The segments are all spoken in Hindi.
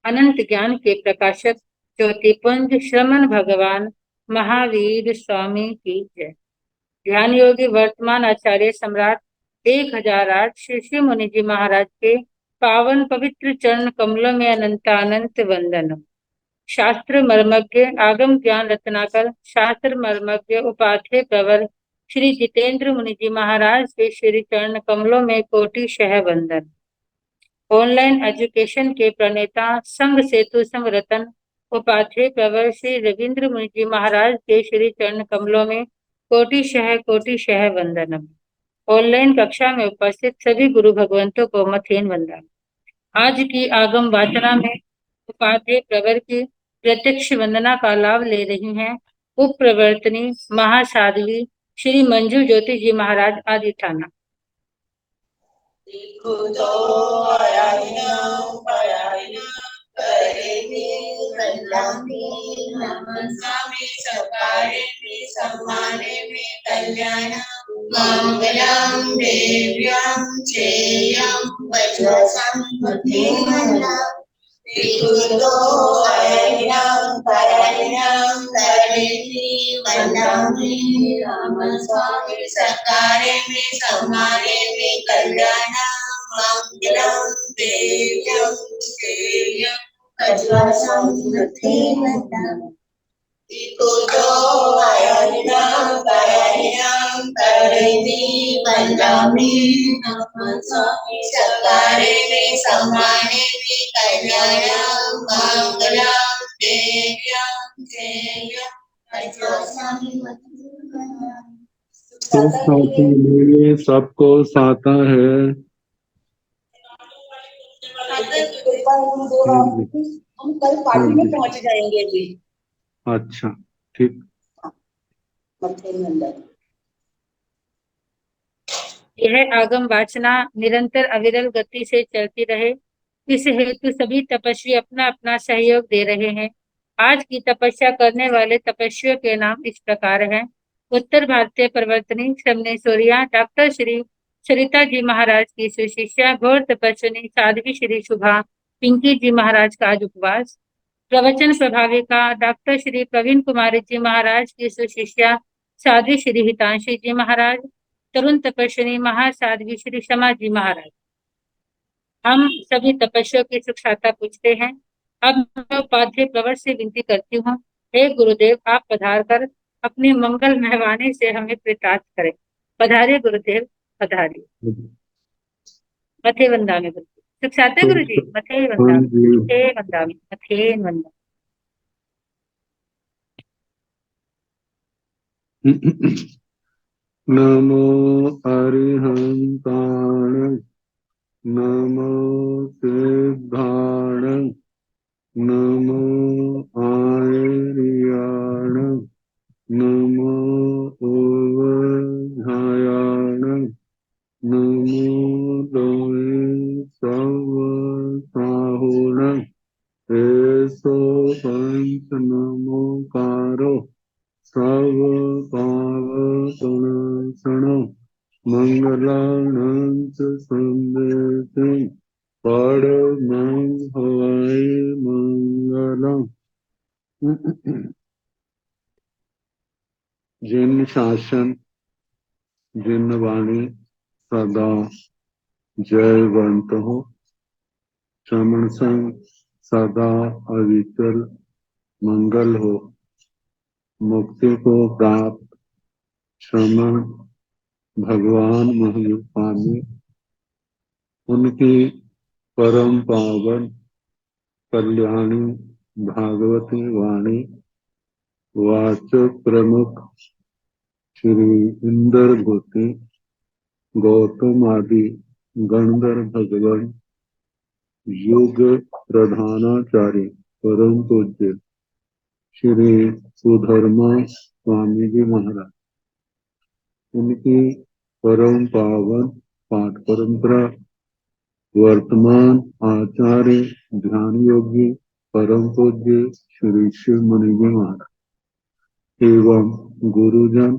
अनंत ज्ञान के प्रकाशक ज्योतिपुंज श्रमण भगवान महावीर स्वामी की जय। ध्यान योगी वर्तमान आचार्य सम्राट 1008 श्री श्री मुनि जी महाराज के पावन पवित्र चरण कमलों में अनंत वंदन। शास्त्र मर्मज्ञ आगम ज्ञान रत्नाकर शास्त्र मर्मज्ञ उपाध्याय प्रवर श्री जितेंद्र मुनि जी महाराज के श्री चरण कमलों में कोटिशः वंदन। ऑनलाइन एजुकेशन के प्रणेता संघ सेतु संघ रतन उपाध्याय प्रवर श्री रविंद्र मुनि जी महाराज के श्री चरण कमलों में कोटिशः वंदनम। ऑनलाइन कक्षा में उपस्थित सभी गुरु भगवंतों को मथेन वंदन। आज की आगम वाचना में उपाध्याय प्रवर की प्रत्यक्ष वंदना का लाभ ले रही हैं उप प्रवर्तनी महासाध्वी श्री मंजू ज्योति जी महाराज आदि थाना। मंगलम देव्यं चेयं वज्रसं विकुतो अयं परयं करेति वन्दामि रामस्वामी सकारे में समारे में कल्याणं मंगलम देव्यं चेयं वज्रसं विकुतो अयं परयं करेति वन्दामि रामस्वामी सकारे में समारे में कल्याणं मंगलम देव्यं चेयं सबको साता है। हम कल पार्टी में पहुंच जाएंगे जी। अच्छा ठीक। यह आगम वाचना निरंतर अविरल गति से चलती रहे, इस हेतु सभी तपस्वी अपना अपना सहयोग दे रहे हैं। आज की तपस्या करने वाले तपस्वियों के नाम इस प्रकार हैं। उत्तर भारतीय प्रवर्तनी समनेश्वरिया डॉक्टर श्री सरिता जी महाराज की सुशिष्या घोर तपस्विनी साध्वी श्री शुभा पिंकी जी महाराज का आज उपवास। प्रवचन प्रभाविका डॉक्टर श्री प्रवीण कुमारी जी महाराज की सुशिष्या साध्वी श्री हितांशी जी महाराज। तरुण तपस्विनी महासाध्वी श्री क्षमा जी महाराज। हम सभी तपस्वियों की सुखाता पूछते हैं। अब मैं उपाध्याय प्रवर से विनती करती हूँ, हे गुरुदेव आप पधार कर अपनी मंगल मेहवानी से हमें कृतार्थ करें। पधारिए गुरुदेव पधारिए। मथे वंदामी सुखाते गुरु जी। मथे वंदामी मथे वंदा। नमो अरिहंताण नमो सिद्धाण नमो आर्याण नमो ओवधायाण नमो लोये सवसाहुण एसो पंच नमोकारो सर्व पावसण मंगलानंत संदेशं परमं हवै मंगलम्। जिन शासन जिन वाणी सदा जयवंत हो, श्रमण संग सदा अविचल मंगल हो, मुक्ति को प्राप्त श्रमण भगवान महायुक्तानी उनकी परम पावन कल्याणी भागवती वाणी वाचक प्रमुख श्री इंद्र भूति गौतम आदि गणधर भगवान युग प्रधानाचार्य परम पूज्य श्री सुधर्मा स्वामी जी महाराज उनकी परम पावन पाठ परंपरा वर्तमान आचार्य ध्यान योगी परम पूज्य श्री शिव मुनि जी महाराज एवं गुरुजन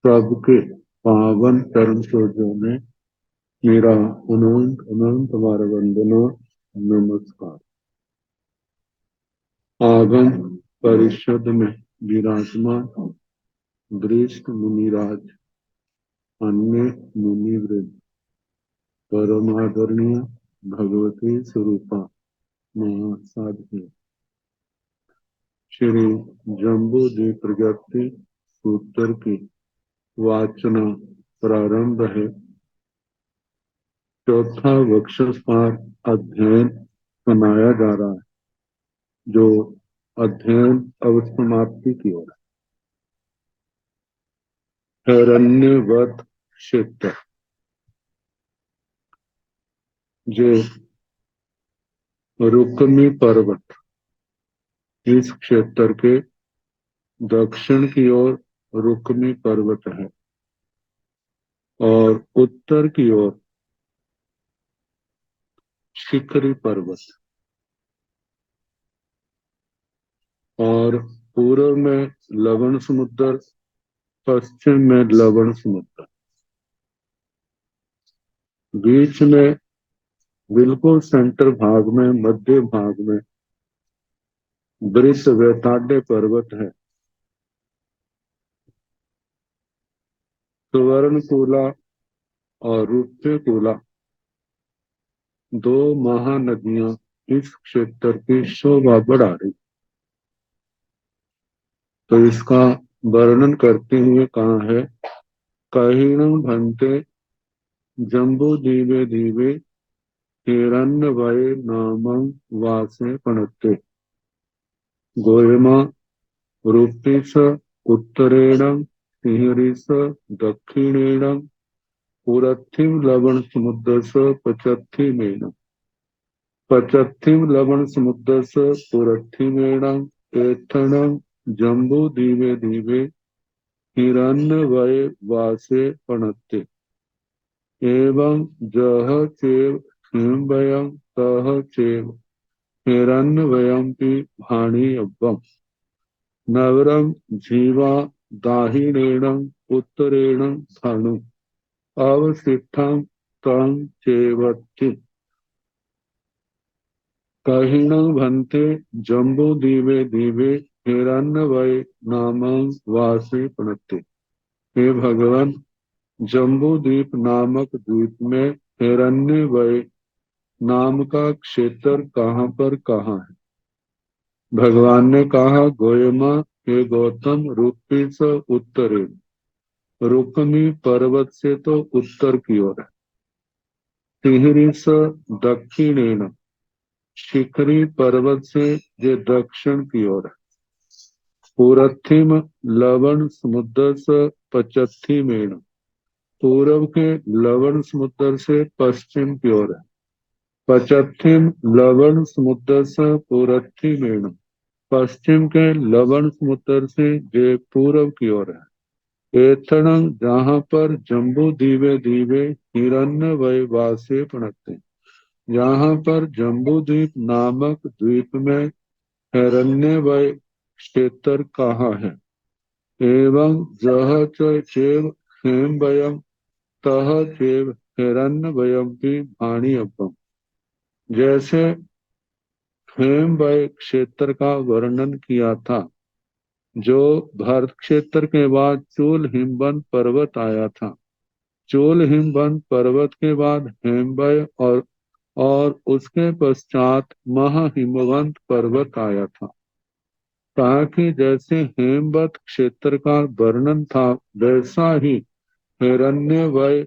सबके पावन चरण सूर्यों में मेरा अनंत अनंत बार वंदना नमस्कार। आगम परिषद में विराजमान वरिष्ठ मुनिराज, अन्य मुनिवृंद, परमादरणीय भगवती स्वरूपा महासाध्य श्री जम्बूद्वीप प्रगति सूत्र की वाचना प्रारंभ है। चौथा वक्षस्थान अध्ययन बनाया जा रहा है, जो अध्ययन अब समाप्ति की ओर है। हिरण्यवत क्षेत्र, जो रुक्मी पर्वत, इस क्षेत्र के दक्षिण की ओर रुक्मी पर्वत है और उत्तर की ओर शिखरी पर्वत, और पूर्व में लवण समुद्र, पश्चिम में लवण समुद्र, बीच में बिल्कुल सेंटर भाग में, मध्य भाग में वृष वेताड्य पर्वत है। सुवर्णकूला और रूप्यकूला, दो महानदियां इस क्षेत्र की शोभा बढ़ा रही। तो इसका वर्णन करते हुए कहा है, कहिणं भन्ते जम्बू दीवे दीवे हिरण्यवय नामं वासे पणते गोयमा रूपीस उत्तरेण सिंहरीस दक्षिणेण पुरथिम लवण समुद्र पचत्थिम लवण समुद्र पुरथिमेण एथण जम्बू दीवे दीवे हिरण्यवय वासे पणते एवं जह चेव हिमवयं तह चेव हिरण्यवयंपि भाणीयव्यम् नवरं जीवा दाहिनेन उत्तरेण धनु अवसिष्ठं तं चेवति कहिणं भन्ते जम्बू दीवे दीवे हिरण्यवय नामं वासे पणते। हे भगवान, जम्बू द्वीप नामक द्वीप में हिरण्यवय नाम का क्षेत्र कहाँ है? भगवान ने कहा, गोयमा, हे गौतम, रूपी से उत्तरे, रुक्मी पर्वत से तो उत्तर की ओर है, तिहरी से दक्षिणेन, शिखरी पर्वत से ये दक्षिण की ओर है, पूरथिम लवण समुद्र से पचत्थिमेन, पूर्व के लवण समुद्र से पश्चिम की ओर है, पचत्थिम लवण समुद्र से पूरथिमेन, पश्चिम के लवण समुद्र से ये पूर्व की ओर है, एथणं, जहाँ पर जम्बू दीवे दीवे हिरण्यवय वासे पणते, यहाँ पर जम्बू द्वीप नामक द्वीप में हिरण्यवय क्षेत्र कहाँ है। एवं जह चेव हेमवयं तह चेव हिरण्यवयंपि भाणीयव्यम्, जैसे हेमवय क्षेत्र का वर्णन किया था, जो भारत क्षेत्र के बाद चोल हिमवन पर्वत आया था। चोल हिमवन पर्वत के बाद हेमवय और उसके पश्चात महाहिमवंत पर्वत आया था। कहा कि जैसे हेमवत क्षेत्र का वर्णन था, वैसा ही हिरण्यवय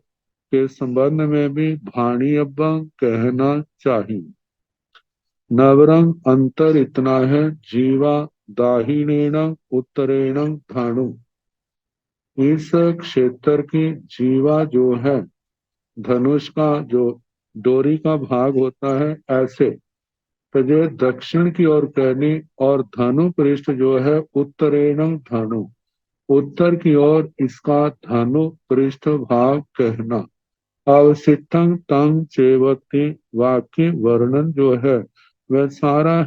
के संबंध में भी भाणीयव्यम् कहना चाहिए। नवरंग अंतर इतना है, जीवा दाहिनेन उत्तरेण धानु, इस क्षेत्र की जीवा जो है, धनुष का जो डोरी का भाग होता है, ऐसे तो जो दक्षिण की ओर कहनी, और धनु पृष्ठ जो है उत्तरेण धनु, उत्तर की ओर इसका धनु पृष्ठ भाग कहना। अवसिष्ठं तं चेवति, वाक्य वर्णन जो है वह सारा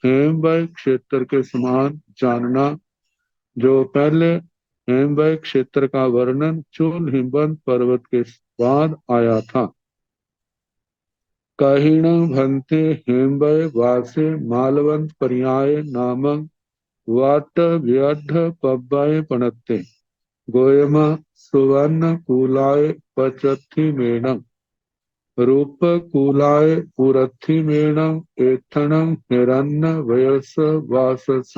हेमवय क्षेत्र के समान जानना। जो पहले हेमवय क्षेत्र का वर्णन चोल हिमवंत पर्वत के बाद आया था, कहिण भन्ते हेम्बय वासे मालवंत पर्याय नामं वाट व्यर्थ पब्बय पणत्ते गोयम सुवर्ण कूलाय पचथि मेणं रूप कूलाय पुरथि मेणं एथणं हिरण्य वयस वासस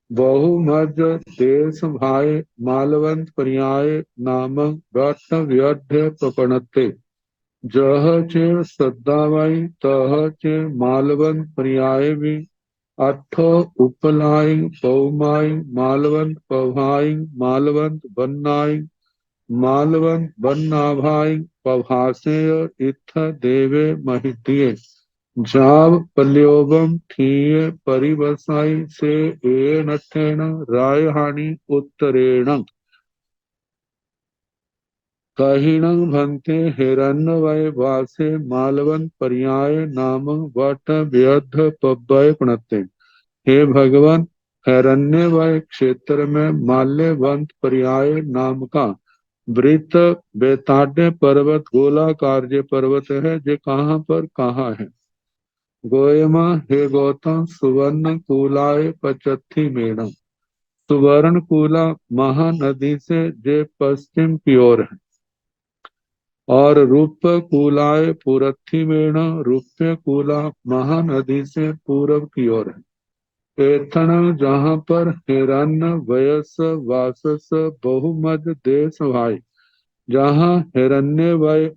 बहुमज देश भाय मालवंत पर्याय नामं वाट व्यर्थ पपणत्ते जह चे सद्दावाई तह चे मालवंत पर्याय भी अठो उपलाई पौमाई मालवंत पभाई मालवंत बन्नाई मालवंत बन्नाभाई पभासेय इत्थ देवे महितिये जाव पल्योबम ठीय परिवसाई से एणठेण रायहानि उत्तरेण कहिणं भन्ते हिरण्यवय वासे मालवंत पर्याय नामं वट व्यर्थ पब्बय प्रणते। हे भगवान, हिरण्यवय क्षेत्र में माल्यवंत पर्याय नाम का वृत्त बेताड्य पर्वत गोलाकार जे पर्वत है, जे कहाँ है? गोयमा हे गौतम सुवर्ण कूलाय पचथी मेणम, सुवर्ण कूला महानदी से जे पश्चिम की ओर है, और रूप कूलाय पुरथी मेणा, रूप्य कूला महानदी से पूर्व की ओर है। एथण जहाँ पर हिरण्य वयस वासस बहुमज देश भाई, जहाँ हिरण्यवय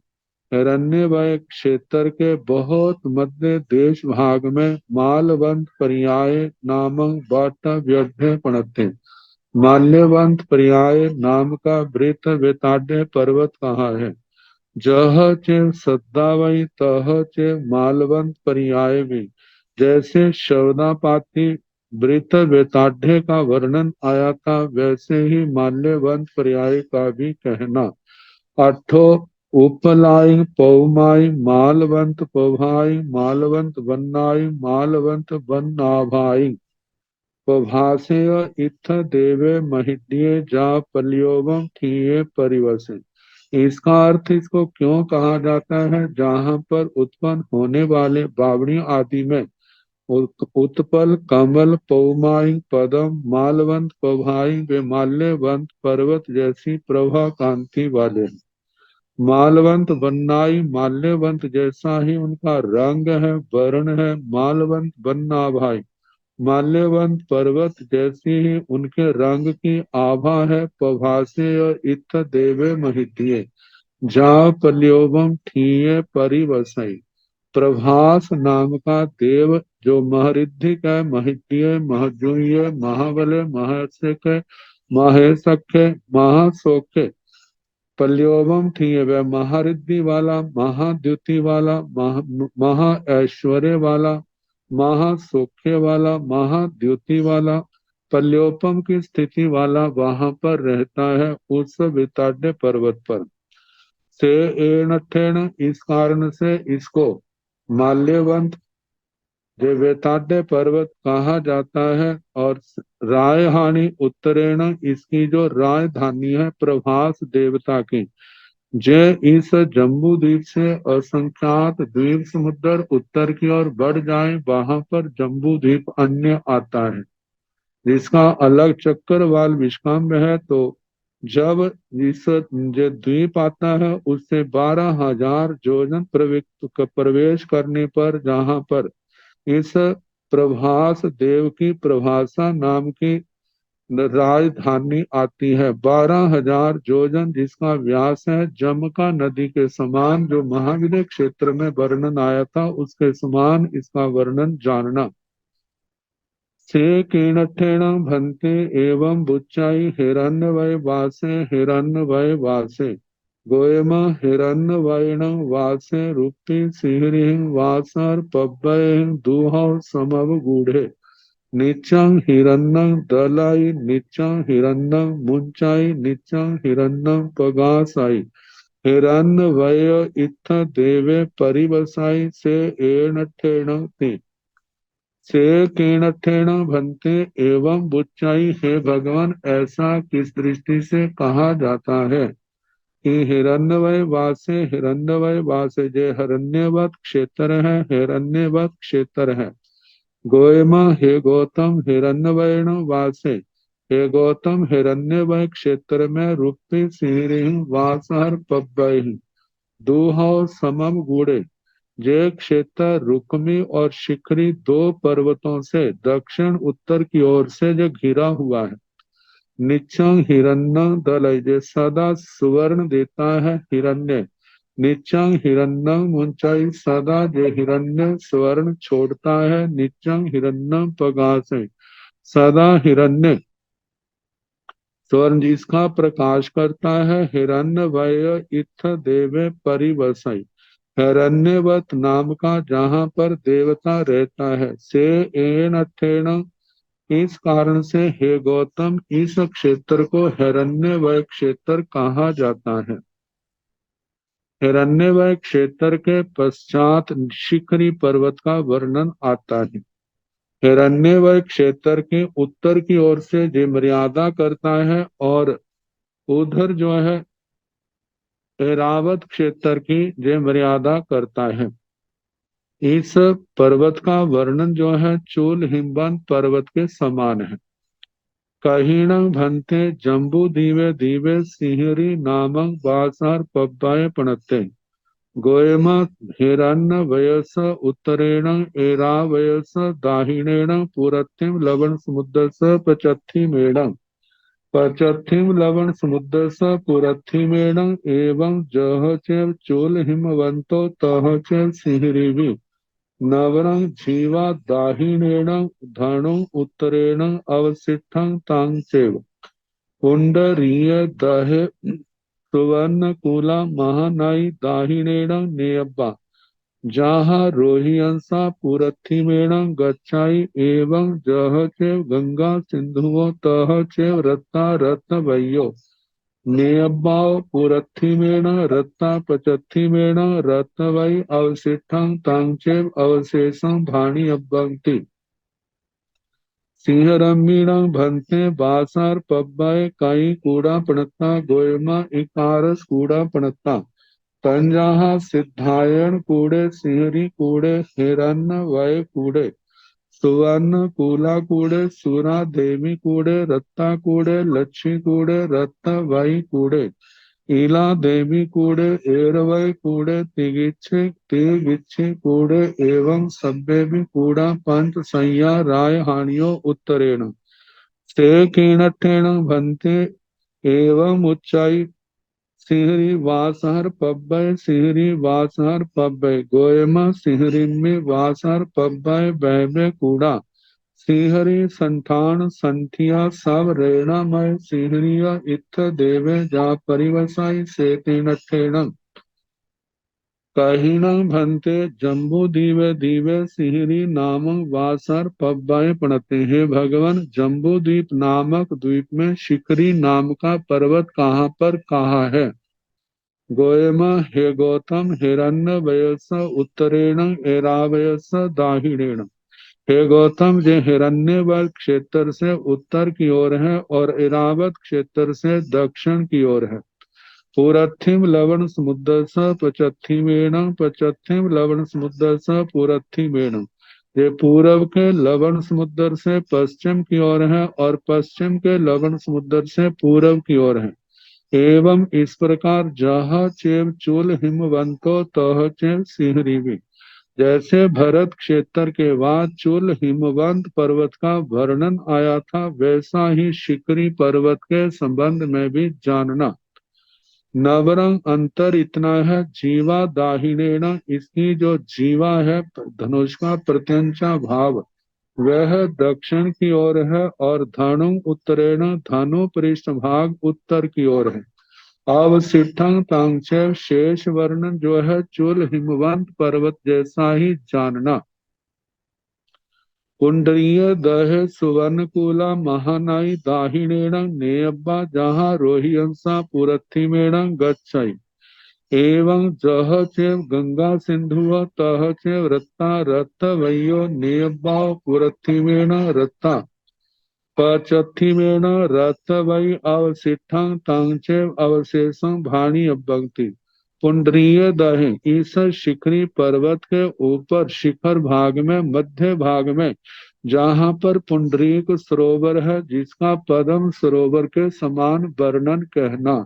क्षेत्र के बहुत मध्य देश भाग में मालवंत पर्याय नामक बाटा व्यर्थ पणते, माल्यवंत पर्याय नाम का वृत्त वेताड्य पर्वत कहाँ है? जह चे सद्दावई तह चे मालवंत पर्याय में, जैसे शवनापाती वृत्त वेताढ़ का वर्णन आया था, वैसे ही माल्यवंत पर्याय का भी कहना। अठो उपलाई पौमाई मालवंत पौभाई मालवंत बन्नाई मालवंत बन्नाभाई पभासेय इत्थ देवे महिड्ये जा पल्योवम ठीये परिवसे। इसका अर्थ इसको क्यों कहा जाता है? जहाँ पर उत्पन्न होने वाले बावड़ी आदि में उत्पल कमल पौमाई पदम मालवंत पभाई वे माल्यवंत पर्वत जैसी प्रभा कांति वाले हैं। मालवंत बन्नाई माल्यवंत जैसा ही उनका रंग है, वर्ण है। मालवंत बन्ना भाई माल्यवंत पर्वत जैसी ही उनके रंग की आभा है। पभासे इत्थ देवे महितिये जा पल्योबम ठीये परिवसई। प्रभास नाम का देव जो महरिद्धिक है, महितीय महजुय महाबल महर्षिक महेशक्य महासौख्य पल्योबम ठीये वह महारिद्धि वाला, महाद्युति वाला, महा ऐश्वर्य वाला, महासौख्य वाला, महाद्युति वाला, पल्योपम की स्थिति वाला वहां पर रहता है, उस विताड्य पर्वत पर। से एणठेण इस कारण से इसको माल्यवंत जो वेताड्य पर्वत कहा जाता है। और रायहानि उत्तरेण इसकी जो राजधानी है प्रभास देवता की। जय इस जम्बू द्वीप से असंख्यात द्वीप समुद्र उत्तर की ओर बढ़ जाए, वहां पर जम्बू द्वीप अन्य आता है, जिसका अलग चक्रवाल विश्राम है। तो जब इस जो द्वीप आता है, उससे 12,000 योजन प्रवेश करने पर, जहां पर इस प्रभास देव की प्रभासा नाम की राजधानी आती है। 12,000 योजन जिसका व्यास है, जमका नदी के समान जो महाविद्य क्षेत्र में वर्णन आया था, उसके समान इसका वर्णन जानना। से कीणठेण भन्ते एवं बुच्चाई हिरण्यवय वासे हिरण्यवय वासे गोयम हिरण्यवयण वासे रूपी सिहरि वासर पब्बय दुहौ समव गूढ़े नीचं हिरण्यं दलाई नीचं हिरण्यं मुंचाई नीचं हिरण्यं पगासाई हिरण्यवय इत्थ देवे परिवसाई से एणठेण ती से कीणठेण भन्ते एवं बुच्चाई। हे भगवान, ऐसा किस दृष्टि से कहा जाता है? कि हिरण्यवय वासे हिरण्यवय वासे जे हिरण्यवत क्षेत्र है, हिरण्यवत क्षेत्र है। गोयम हे गौतम हिरण्यवयण वासे, हे गौतम हिरण्यवय क्षेत्र में रूपी सिंह वासहर पब्बई दूहो समम गुड़े। जे क्षेत्र रुक्मी और शिखरी दो पर्वतों से दक्षिण उत्तर की ओर से जो घिरा हुआ है। निच्चंग हिरण्य दलय जे सदा सुवर्ण देता है हिरण्य। निच्चंग हिरण्य ऊंचाई सदा जे हिरण्य स्वर्ण छोड़ता है। निच्चंग हिरण्य पगासे सदा हिरण्य स्वर्ण जिसका प्रकाश करता है। हिरण्य वय इत्थ देवे परिवसई, हिरण्यवत नाम का जहाँ पर देवता रहता है। से एन अथेन इस कारण से हे गौतम इस क्षेत्र को हिरण्यवय क्षेत्र कहा जाता है। हिरण्यवय क्षेत्र के पश्चात शिखरी पर्वत का वर्णन आता है। हिरण्यवय क्षेत्र के उत्तर की ओर से जो मर्यादा करता है और उधर जो है ऐरावत क्षेत्र की जो मर्यादा करता है। इस पर्वत का वर्णन जो है चूल हिमवन पर्वत के समान है। कहीण भंते जम्बू दीवे दीवे सिंहरी नामं बासार पब्बाय पणते। गोयम हिरण्य वयस उत्तरेण एरा वयस दाहिणेण पुरत्तिम लवण समुद्र स पचत्थि मेणं पचत्थिम लवण समुद्र स पुरत्थि मेणं एवं जह च चोल हिमवंतो तह च सिंहरिवि नवरं जीवा दाहिणेन धनु उत्तरेण अवसिष्ठं तां चैव पुंडरीय दहे सुवर्ण कुला महानाई दाहिणेन नेयब्बा जहाँ रोहियंसा पुरथिमेण गच्छाई एवं जह चैव गंगा सिंधुओ तह चैव रत्ता रत्नवयो नेयब्बाओ पुरथिमेण रत्ता पचथिमेण रत्नवै अवशिष्टं तां चैव अवशेषं भाणि अब्बंति सिंहरम्मीणं भन्ते बासार पब्बाय काई कूड़ा पणत्ता गोयमा इकारस कूड़ा पणत्ता तंजाहा सिद्धायन कूड़े सिंहरी कूड़े हिरण्य वय कूड़े सुवर्ण कूला कूड़े सुरा देवी कूड़े रत्ता कूड़े लच्छी कूड़े रत्न वई कूड़े ईला देवी कूड़े एरवय कूड़े तिगिच्छे तिगिच्छे कूड़े एवं सभ्य भी कूड़ा पंच संया राय हानियो उत्तरेण से कीणठेण भन्ते एवं उच्चाई सिहरी वासहर पब्बय सिहरी वासहर पब्बय गोयमा सिहरी में वासहर पब्बय बहबे कूड़ा सिहरी संठान संठिया सब रेणामय सिहरिया इत्थ देवे जा परिवसाई से तीनठेण कहीण भन्ते जम्बू दीवे दीवे सिहरी नामक वासर पब्बाय पणते। हे भगवान जम्बू द्वीप नामक द्वीप में शिखरी नाम का पर्वत कहाँ पर कहाँ है। गोयम हे गौतम हिरण्य वयस उत्तरेण एरावयस दाहिणेण। हे गौतम जे हिरण्यवर क्षेत्र से उत्तर की ओर है और इरावत क्षेत्र से दक्षिण की ओर है। पूरथिम लवण समुद्र स पचथिमेण पचथिम लवण समुद्र स पूरथिमेण। ये पूर्व के लवण समुद्र से पश्चिम की ओर है और पश्चिम के लवण समुद्र से पूर्व की ओर है। एवं इस प्रकार जहाँ चेव चूल हिमवंतो तह चेव सिंहरीवी। जैसे भरत क्षेत्र के बाद चूल हिमवंत पर्वत का वर्णन आया था वैसा ही शिखरी पर्वत के संबंध में भी जानना। नवरंग अंतर इतना है जीवा दाहिनेन इसकी जो जीवा है धनुष का प्रत्यंचा भाव वह दक्षिण की ओर है और धनु उत्तरेण धनु पृष्ठ भाग उत्तर की ओर है। अवसिष्ठं तांचैव शेष वर्णन जो है चूल हिमवंत पर्वत जैसा ही जानना। कुंडरीय दह सुवर्णकुला महानाई दाहिणेण नेयब्बा जहाँ रोहियंसा पुरथिमेण गच्छाई एवं जह चैव गंगा सिंधु तह चैव रत्ता रत्तवयो नेयब्बा पुरथिमेण रत्ता पचथिमेन रथ वै अवसिठं तं चैव अवशेषं भाणी अभक्ति। पुंडरीय दहे इस शिखरी पर्वत के ऊपर शिखर भाग में मध्य भाग में जहाँ पर पुंडरीक सरोवर है, जिसका पद्म सरोवर के समान वर्णन कहना,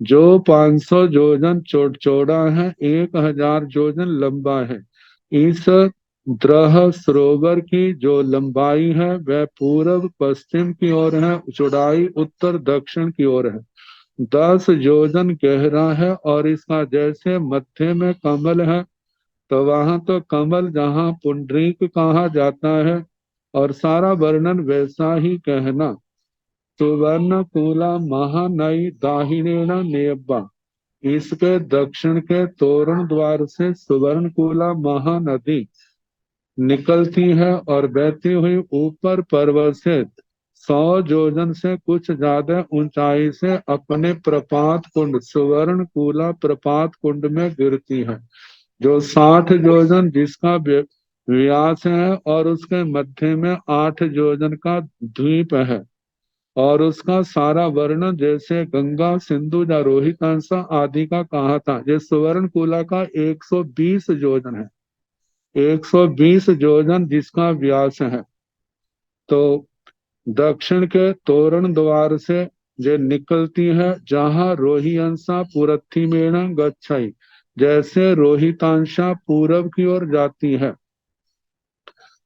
जो 500 योजन चौड़ा है, 1000 योजन लंबा है। इस द्रह सरोवर की जो लंबाई है वह पूर्व पश्चिम की ओर है, चौड़ाई उत्तर दक्षिण की ओर है, 10 योजन गहरा है। और इसका जैसे मध्य में कमल है, तो वहां तो कमल जहाँ पुंडरीक कहा जाता है, और सारा वर्णन वैसा ही कहना। सुवर्ण कूला महानई दाहिनेन नेब्बा, इसके दक्षिण के तोरण द्वार से सुवर्णकुला महानदी निकलती है और बहती हुई ऊपर पर्वत से 100 योजन से कुछ ज्यादा ऊंचाई से अपने प्रपात कुंड सुवर्णकुला प्रपात कुंड में गिरती है, जो 60 योजन जिसका व्यास है, और उसके मध्य में 8 योजन का द्वीप है। और उसका सारा वर्णन जैसे गंगा सिंधु या रोहितांसा आदि का कहा था। ये सुवर्णकुला का 120 योजन है, 120 योजन जिसका व्यास है। तो दक्षिण के तोरण द्वार से जो निकलती है, जहाँ रोहियांसा पुरथिमेण गच्छई, जैसे रोहितांशा पूरब की ओर जाती है।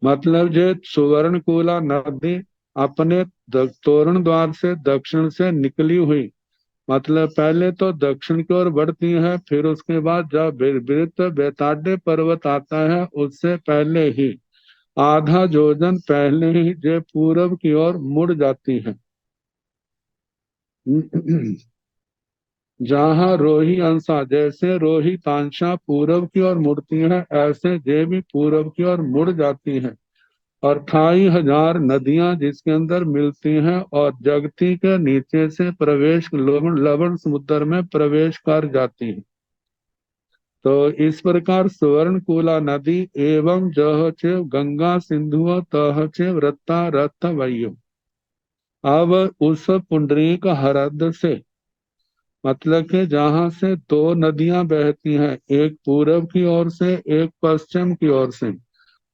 मतलब जो सुवर्णकुला नदी अपने तोरण द्वार से दक्षिण से निकली हुई, मतलब पहले तो दक्षिण की ओर बढ़ती है, फिर उसके बाद जब वृत्त बेताड्य पर्वत आता है, उससे पहले ही आधा योजन पहले ही जो पूरब की ओर मुड़ जाती है। जहाँ रोही अंशा जैसे रोही तांशा पूरब की ओर मुड़ती है, ऐसे जे भी पूरब की ओर मुड़ जाती है। और 2500 नदियां जिसके अंदर मिलती हैं, और जगती के नीचे से प्रवेश लवण समुद्र में प्रवेश कर जाती है। तो इस प्रकार सुवर्णकुला नदी एवं जह चे गंगा सिंधु तह चे व्रता रथ वयो। अब उस पुंडरीक हृदय से, मतलब कि जहां से 2 नदियां बहती हैं, एक पूरब की ओर से एक पश्चिम की ओर से,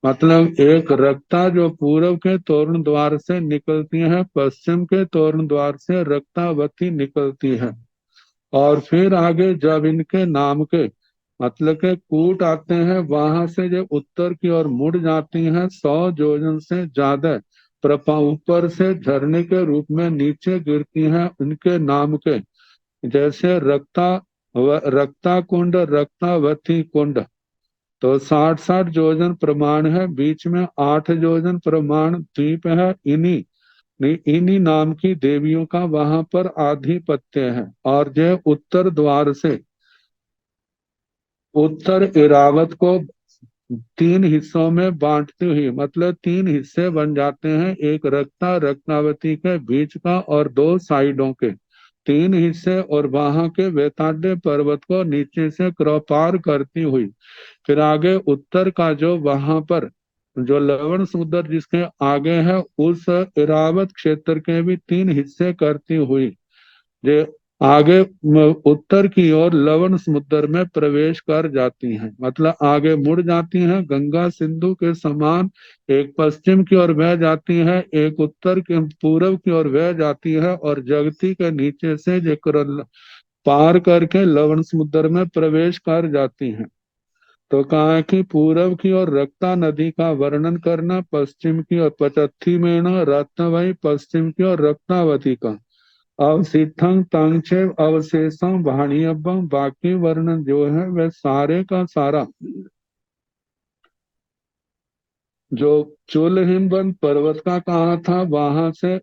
मतलब एक रक्ता जो पूरब के तोरण द्वार से निकलती है, पश्चिम के तोरण द्वार से रक्तावती निकलती है। और फिर आगे जब इनके नाम के मतलब के कूट आते हैं, वहां से जो उत्तर की ओर मुड़ जाती हैं, 100 योजन से ज्यादा प्रपा ऊपर से झरने के रूप में नीचे गिरती हैं, उनके नाम के जैसे रक्ता कुंड, रक्तावती कुंड। तो 60-60 योजन प्रमाण है, बीच में 8 योजन प्रमाण द्वीप है। इन्हीं नाम की देवियों का वहां पर आधिपत्य है। और जो उत्तर द्वार से उत्तर इरावत को 3 हिस्सों में बांटती हुई, मतलब 3 हिस्से बन जाते हैं, एक रत्नावती के बीच का और 2 साइडों के 3 हिस्से, और वहां के वेताड्य पर्वत को नीचे से पार करती हुई फिर आगे उत्तर का जो वहां पर जो लवण समुद्र जिसके आगे है, उस इरावत क्षेत्र के भी 3 हिस्से करती हुई जो आगे उत्तर की ओर लवण समुद्र में प्रवेश कर जाती हैं, मतलब आगे मुड़ जाती हैं गंगा सिंधु के समान। एक पश्चिम की ओर बह जाती है, एक उत्तर के पूर्व की ओर बह जाती है, और जगती के नीचे से जो पार करके लवण समुद्र में प्रवेश कर जाती हैं। तो कहा है कि पूरब की ओर रक्ता नदी का वर्णन करना, पश्चिम की ओर पचत्थी मेण रत्नवई, पश्चिम की ओर रत्नावती का अवसिद्धं तंक्षेव अवशेषम भाणियबम, बाकी वर्णन जो है वह सारे का सारा जो चोलहिमबन पर्वत का कहा था, वहां से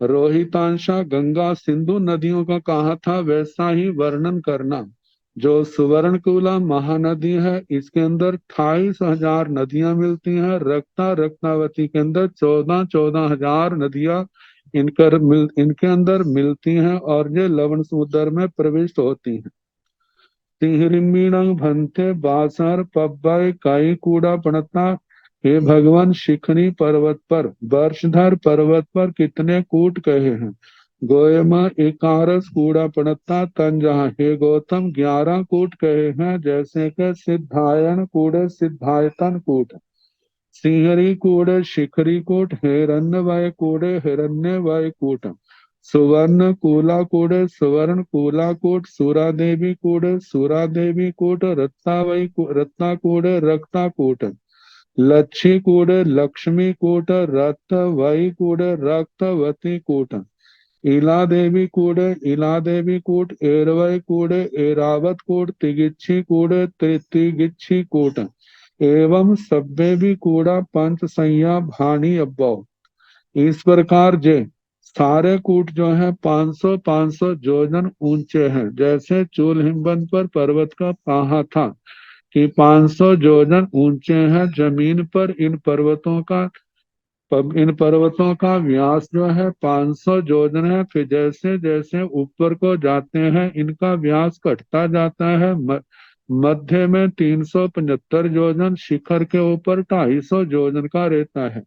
रोहितांशा गंगा सिंधु नदियों का कहा था, वैसा ही वर्णन करना। जो सुवर्णकुला महानदी है, इसके अंदर 28,000 नदियां मिलती हैं। रत्नावती के अंदर 14,000 नदियां इनके अंदर मिलती हैं, और ये लवण समुद्र में प्रविष्ट होती हैं। तिहरिमीणं भंते बासर पब्बई काई कूड़ा पणता, हे भगवान, शिखरी पर्वत पर, वर्षधर पर्वत पर कितने कूट कहे हैं? गोयमा एकारस कूड़ा पड़ता तन जहाँ। हे गौतम, 11 कूट कहे हैं, जैसे कि सिद्धायन कूट, सिद्धायतन कूट, सिंहरी कूट, शिखरी कूट, हिरण्यवय कूट, हिरण्यवय कूट, सुवर्ण कूला कूट, सुवर्ण कूला कूट, सुरा देवी कूट, सुरा देवी कूट, रत्तावई रत्ता कूट, रक्ता कूट, लच्छी कूट, लक्ष्मी कूट, रक्त वही कूट, रक्तवती कूट, इला देवी कूट, इला देवी कूट, एरवई कूट, एरावत कूट, तिगिच्छी कूट, तिगिच्छी कूट, एवं सब्बे भी कूड़ा पंच संया भानी अब्बो। इस प्रकार जे सारे कूट जो है 500 जोजन ऊंचे हैं। जैसे चूल्हिमबन पर पर्वत का कहा था कि 500 जोजन ऊंचे हैं जमीन पर। इन पर्वतों का व्यास जो है 500 जोजन है। फिर जैसे जैसे ऊपर को जाते हैं इनका व्यास घटता जाता है। मध्य में 375 जोजन, शिखर के ऊपर 250 जोजन का रहता है।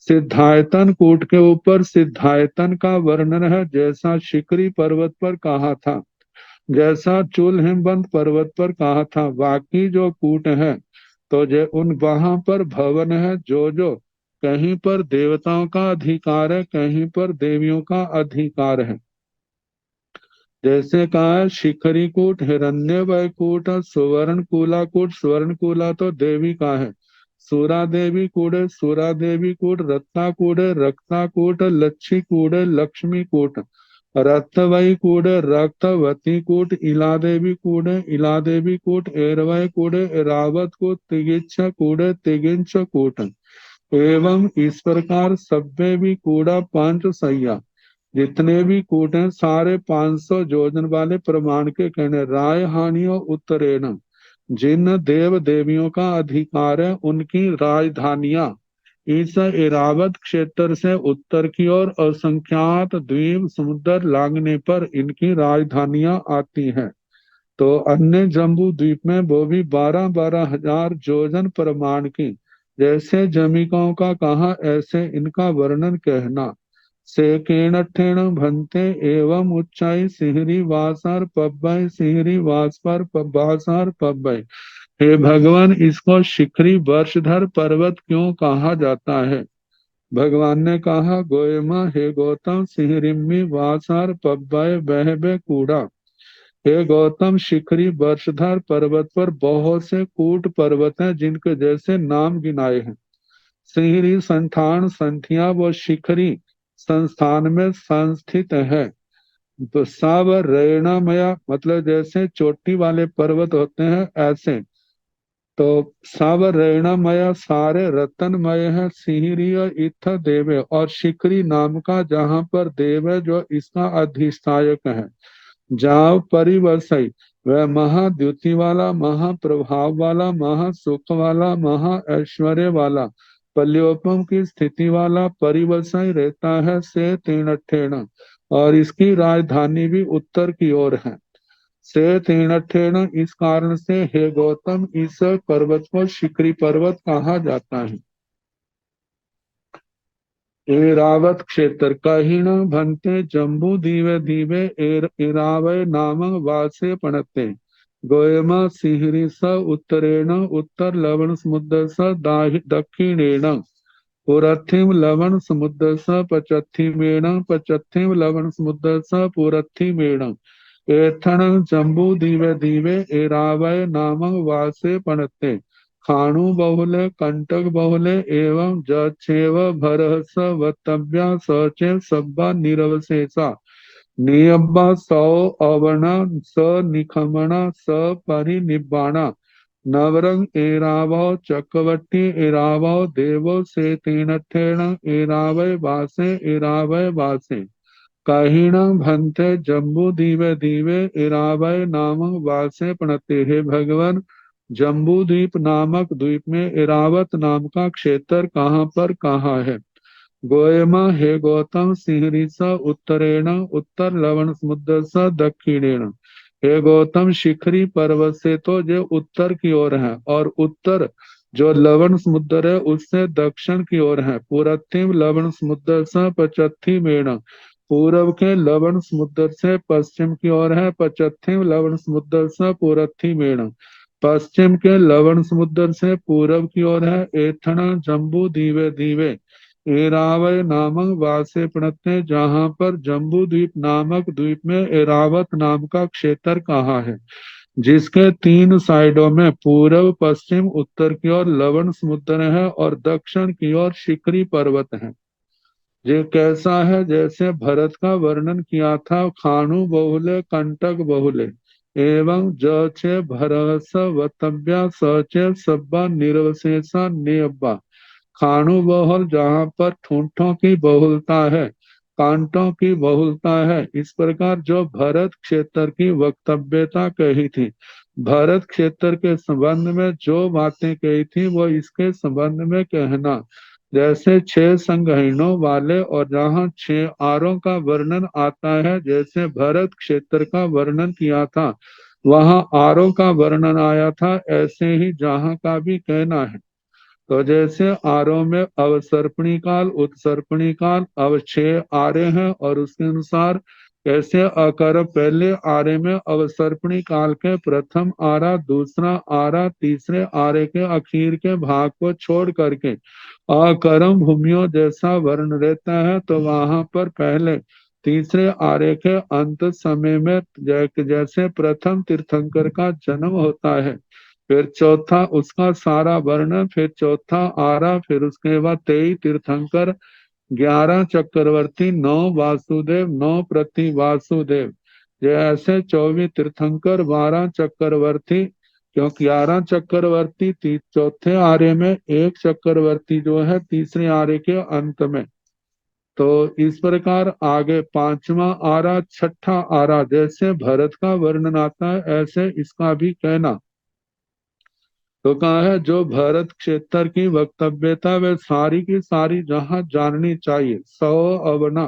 सिद्धायतन कूट के ऊपर सिद्धायतन का वर्णन है, जैसा शिखरी पर्वत पर कहा था, जैसा चूल्हिमबंद पर्वत पर कहा था। बाकी जो कूट है तो जो उन वहां पर भवन है, जो कहीं पर देवताओं का अधिकार है, कहीं पर देवियों का अधिकार है। जैसे कहा है शिखरी कूट, हिरण्यवय कूट, सुवर्ण कूला कूट, स्वर्ण कूला तो देवी का है, सुरा देवी कूट, सुरा देवी कूट, रत्ता कूट, रक्ता कूट, लच्छी कूट, लक्ष्मी कूट, रक्तवई कूट, रक्तवती कूट, इला देवी कूट, इला देवी कूट, एरवय कूट, एरावत कूट, तिगिच्छ कूट, तिगिंच कूट, एवं इस प्रकार सब्बे भी कूड़ा पांच सैया। जितने भी कूट हैं सारे 500 जोजन वाले प्रमाण के कहने। राय हानियों उत्तरेण, जिन देव देवियों का अधिकार है उनकी राजधानियां इस इरावत क्षेत्र से उत्तर की ओर असंख्यात द्वीप समुद्र लागने पर इनकी राजधानियां आती हैं। तो अन्य जम्बू द्वीप में वो भी 12-12 हजार जोजन प्रमाण की। जैसे जमिकाओं का कहा ऐसे इनका वर्णन कहना। सेकेण ठेण भंते एवं उच्चाई सिहरी वासार पब्बई, सिहरी वासपर बासार पब्बई। हे भगवान, इसको शिखरी वर्षधर पर्वत क्यों कहा जाता है? भगवान ने कहा, गोयमा हे गौतम, सिहरिम्मी वासार पब्बय बहबे कूड़ा। हे गौतम, शिखरी वर्षधर पर्वत पर बहुत से कूट पर्वत हैं जिनके जैसे नाम गिनाए हैं। सिहरी संठान संठिया वो शिखरी संस्थान में संस्थित है। तो सब रेणामया मतलब जैसे चोटी वाले पर्वत होते हैं ऐसे। तो सब रेणामय सारे रतनमय है। सिहरी इत्थ देव और शिखरी नाम का जहाँ पर देव है जो इसका अधिष्ठायक है। जाव परिवसई, वह महाद्युति वाला, महाप्रभाव वाला, महासुख वाला, महा ऐश्वर्य वाला, पल्योपम की स्थिति वाला परिवसई रहता है। से तीर्ण ठेण, और इसकी राजधानी भी उत्तर की ओर है। से तीर्ण ठेण, इस कारण से हे गौतम इस पर्वत को शिखरी पर्वत कहा जाता है। एरावत क्षेत्र कहिण भंते जम्बू दीवे दीवे एरावय नाम वासे पणते। गोयमा सिहरी स उत्तरेण, उत्तर लवण समुद्र स दक्षिणेण, पुरथिम लवण समुद्र स पचथिमेण, पचथिम लवण समुद्र स पुरथिमेण। एथण जम्बू दीवे दीवे एरावय नाम वासे पणते। खाणु बहुले कंटक बहुले एवं जक्षेव भरस वतव्या सचे सब्बा निरवशेषा। नियब्बा सौ अवण स निखमण स परिनिब्बाणा। नवरंग एरावो चक्रवर्ती एरावो देवो से तीन ठेण एरावय वासे एरावय वासे। कहिण भंते जम्बू दीवे दीवे एरावय नाम वासे प्रणते। हे भगवान, जम्बू द्वीप नामक द्वीप में एरावत नाम का क्षेत्र कहाँ पर कहाँ है? गोयमा हे गौतम, सिहरी स उत्तरेण, उत्तर लवण समुद्र स दक्षिणेण। हे गौतम, शिखरी पर्वत से तो जो उत्तर की ओर है और उत्तर जो लवण समुद्र है उससे दक्षिण की ओर है। पूरतिम लवण समुद्र से पचथी मेण, पूर्व के लवण समुद्र से पश्चिम की ओर है। पचथिम लवण समुद्र से पूरथी मेण, पश्चिम के लवण समुद्र से पूर्व की ओर है। एथना जम्बू दीवे दीवे एरावय नामक वासे प्रणते, जहाँ पर जम्बू द्वीप नामक द्वीप में एरावत नाम का क्षेत्र कहा है, जिसके तीन साइडों में पूर्व पश्चिम उत्तर की ओर लवण समुद्र है और दक्षिण की ओर शिखरी पर्वत है। ये कैसा है? जैसे भरत का वर्णन किया था, खाणु बहुले कंटक बहुले एवं जचे भरस वतव्या सचे सब्बा निर्वशेषा नियब्बा। खाणु बहुल जहाँ पर ठूंठों की बहुलता है, कांटों की बहुलता है, इस प्रकार जो भरत क्षेत्र की वक्तव्यता कही थी, भरत क्षेत्र के संबंध में जो बातें कही थी वो इसके संबंध में कहना। जैसे छह संगहिनों वाले और जहाँ छह आरों का वर्णन आता है, जैसे भरत क्षेत्र का वर्णन किया था वहाँ आरों का वर्णन आया था, ऐसे ही जहाँ का भी कहना है। तो जैसे आरों में अवसर्पणी काल, उत्सर्पणी काल, अब छह आरे हैं और उसके अनुसार कैसे अकर पहले आरे में अवसर्पणी काल के प्रथम आरा, दूसरा आरा, तीसरे आरे के आखिर के भाग को छोड़ करके अकरम भूमियों जैसा वर्ण रहता है, तो वहां पर पहले तीसरे आरे के अंत समय में जैसे प्रथम तीर्थंकर का जन्म होता है, फिर चौथा उसका सारा वर्णन, फिर चौथा आरा, फिर उसके बाद 23 तीर्थंकर, 11 चक्रवर्ती, 9 वासुदेव, 9 प्रति वासुदेव, जैसे 24 तीर्थंकर, 12 चक्रवर्ती, क्योंकि 11 चक्रवर्ती चौथे आर्य में, एक चक्रवर्ती जो है तीसरे आर्य के अंत में। तो इस प्रकार आगे पांचवा आरा, छठा आरा, जैसे भरत का वर्णन आता है ऐसे इसका भी कहना। तो कहा है जो भरत क्षेत्र की वक्तव्यता वे सारी की सारी जहाँ जाननी चाहिए। सौ अवना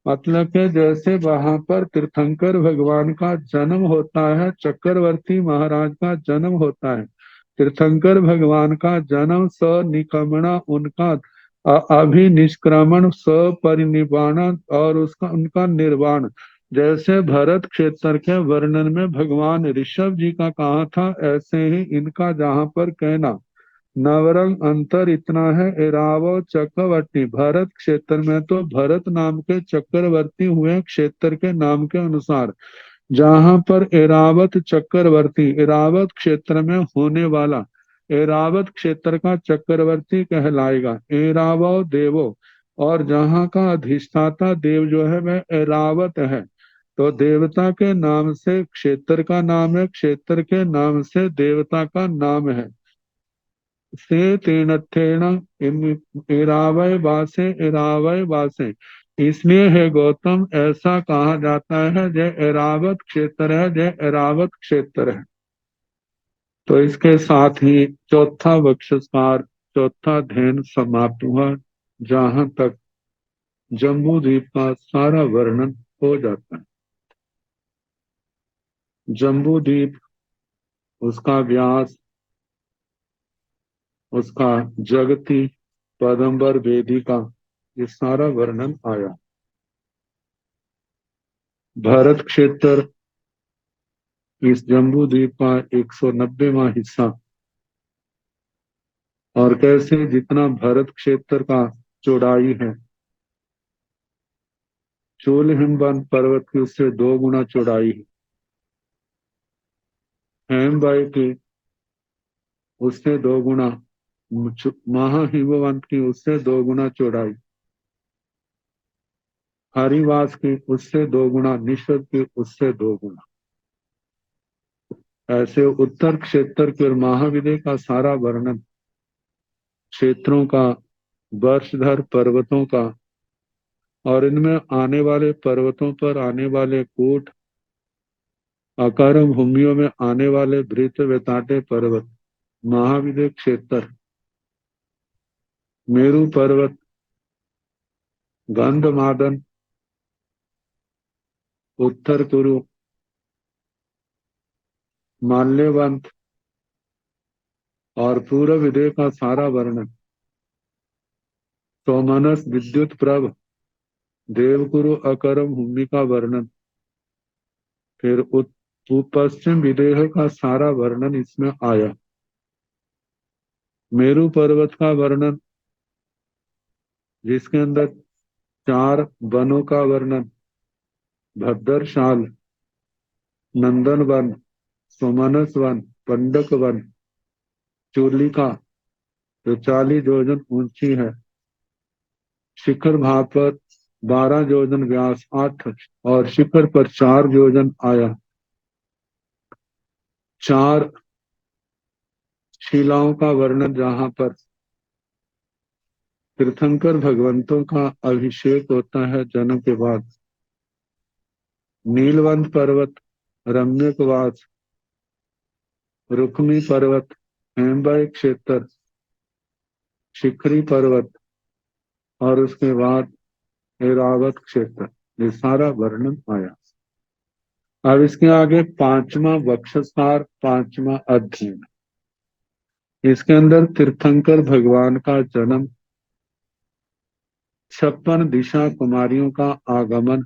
मतलब के जैसे वहां पर तीर्थंकर भगवान का जन्म होता है, चक्रवर्ती महाराज का जन्म होता है, तीर्थंकर भगवान का जन्म, स निकमणा उनका अभिनिष्क्रमण, स परिनिर्वाण और उसका उनका निर्वाण। जैसे भरत क्षेत्र के वर्णन में भगवान ऋषभ जी का कहा था, ऐसे ही इनका जहाँ पर कहना। नवरंग अंतर इतना है, एरावो चक्रवर्ती, भरत क्षेत्र में तो भरत नाम के चक्रवर्ती हुए क्षेत्र के नाम के अनुसार, जहां पर एरावत चक्रवर्ती, एरावत क्षेत्र में होने वाला एरावत क्षेत्र का चक्रवर्ती कहलाएगा, एरावो देवो। और जहाँ का अधिष्ठाता देव जो है वह एरावत है। तो देवता के नाम से क्षेत्र का नाम है, क्षेत्र के नाम से देवता का नाम है। से तीर्थेण इरावय वासे, इरावय वासे, इसलिए है गौतम ऐसा कहा जाता है जय एरावत क्षेत्र है, जय एरावत क्षेत्र है। तो इसके साथ ही चौथा वक्षस्कार, चौथा अध्ययन समाप्त हुआ, जहां तक जम्बू द्वीप का सारा वर्णन हो जाता है। जम्बू द्वीप, उसका व्यास, उसका जगती, पदम्बर वेदिका, ये सारा वर्णन आया। भारत क्षेत्र इस जम्बू द्वीप का 190वां हिस्सा, और कैसे जितना भारत क्षेत्र का चौड़ाई है, चोल हिमवन पर्वत की उससे 2 गुना चौड़ाई है, हेमबाई की उससे 2 गुना, महाहिमवंत की उससे 2 गुना चौड़ाई, हरिवास की उससे 2 गुना, निषद की उससे 2 गुना। ऐसे उत्तर क्षेत्र के और महाविदय का सारा वर्णन, क्षेत्रों का, वर्षधर पर्वतों का, और इनमें आने वाले पर्वतों पर आने वाले कूट, अकारम भूमियों में आने वाले भृत वेताटे पर्वत, महाविदय क्षेत्र, मेरू पर्वत, गंधमादन, उत्तर कुरु, माल्यवंत, और पूर्व विदय का सारा वर्णन, सोमनस विद्युत प्रभ देवकुरु अकरम भूमि का वर्णन, फिर पश्चिम विदेह का सारा वर्णन इसमें आया। मेरु पर्वत का वर्णन, जिसके अंदर 4 वनों का वर्णन, भद्रशाल, नंदन वन, सोमनस वन, पंडक वन, चूलिका जो 40 योजन ऊंची है, शिखर भाव पर 12 योजन व्यास 8 और शिखर पर 4 योजन आया। 4 शिलाओं का वर्णन, जहां पर तीर्थंकर भगवंतों का अभिषेक होता है जन्म के बाद। नीलवंत पर्वत, रम्यकवास, रुक्मी पर्वत, हेमबय क्षेत्र, शिखरी पर्वत और उसके बाद ऐरावत क्षेत्र, ये सारा वर्णन आया। अब इसके आगे 5वां वक्षस्थार, 5वां अध्ययन। इसके अंदर तीर्थंकर भगवान का जन्म, 56 दिशा कुमारियों का आगमन,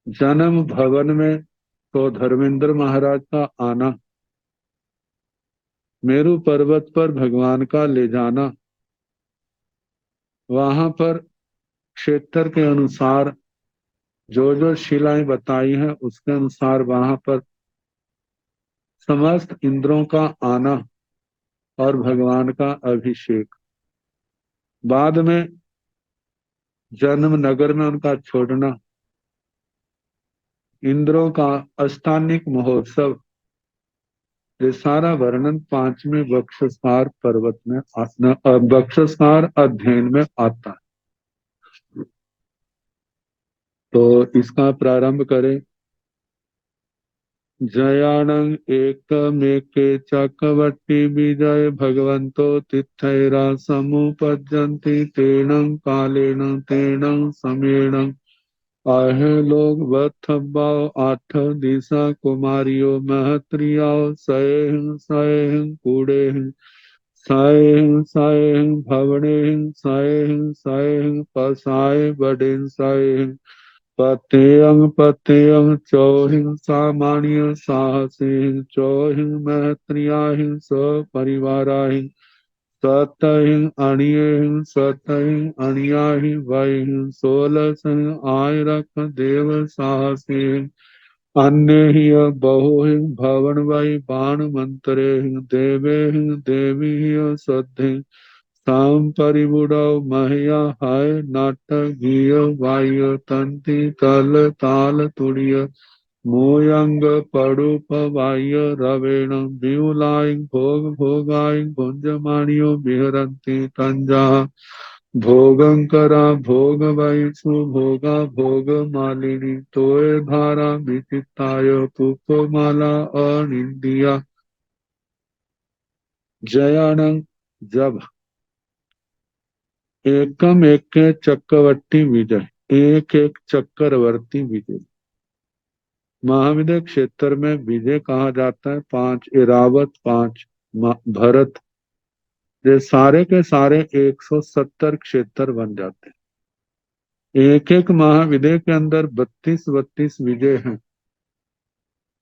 जन्म भवन में तो धर्मेंद्र महाराज का आना, मेरु पर्वत पर भगवान का ले जाना, वहां पर क्षेत्र के अनुसार जो जो शिलाएं बताई हैं उसके अनुसार वहां पर समस्त इंद्रों का आना और भगवान का अभिषेक। बाद में जन्म नगर में उनका छोड़ना, इंद्रों का अष्टानिक महोत्सव, ये सारा वर्णन 5वें वक्षस्थार पर्वत में वक्षस्थार अध्ययन में आता है। तो इसका प्रारंभ करें। जयानं एकमेके चक्रवर्ती विजय भगवंतो तिथैरा समुपजन्ति तेनं कालेन तेनं समेण आहे लोग वत्थबाओ 8 दिशा कुमारियो महत्रियाओ सएहिं सएहिं कूड़ेहिं साएहिं साएहिं भवनेहिं साएहिं साएहिं पसाए बडें साएहिं पतेयं पतेयं चौहिं सामान्य साहसिं चौहिं महत्रियाहिं सपरिवाराहिं सतहिं अणियहिं सतहिं अणियाहिं वहिं 16 आय रख देव साहसिं अन्य ही बहुहिं भवन वै बाण मंत्रेहिं देवेहिं देवी सद्धि साम परिबुड़ौ महया हाय नाटक गीय वाय तंति तल ताल तुड़िय मोयंग पड़ुप वाय रवेण बिउलाय भोग भोगाय भुंजमानियो बिहरन्ति तंजा भोगंकरा भोग वै सुभोगा भोग मालिनी तोय धारा विचिताय पुष्पमाला अनिंदिया। जयानंद, जब एकम एक चक्रवर्ती विजय, एक एक चक्रवर्ती विजय, महाविजय क्षेत्र में विजय कहा जाता है। 5 इरावत, 5 भरत, ये सारे के सारे 170 क्षेत्र बन जाते हैं। एक एक महाविजय के अंदर 32 विजय हैं।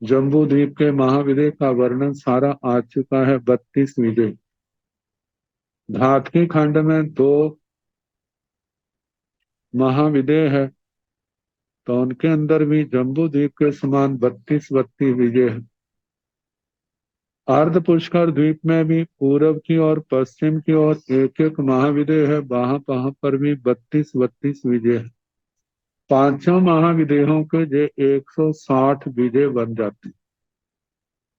जम्बू द्वीप के महाविजय का वर्णन सारा आ चुका है, 32 विजय। धातकी खंड में 2 महाविजय है, तो उनके अंदर भी जम्बू द्वीप के समान 32 विजय है। अर्ध पुष्कर द्वीप में भी पूर्व की और पश्चिम की ओर एक एक महाविजय है, वहां पर भी 32 विजय है। 5 महाविदेहों के जे 160 विजय बन जाते हैं।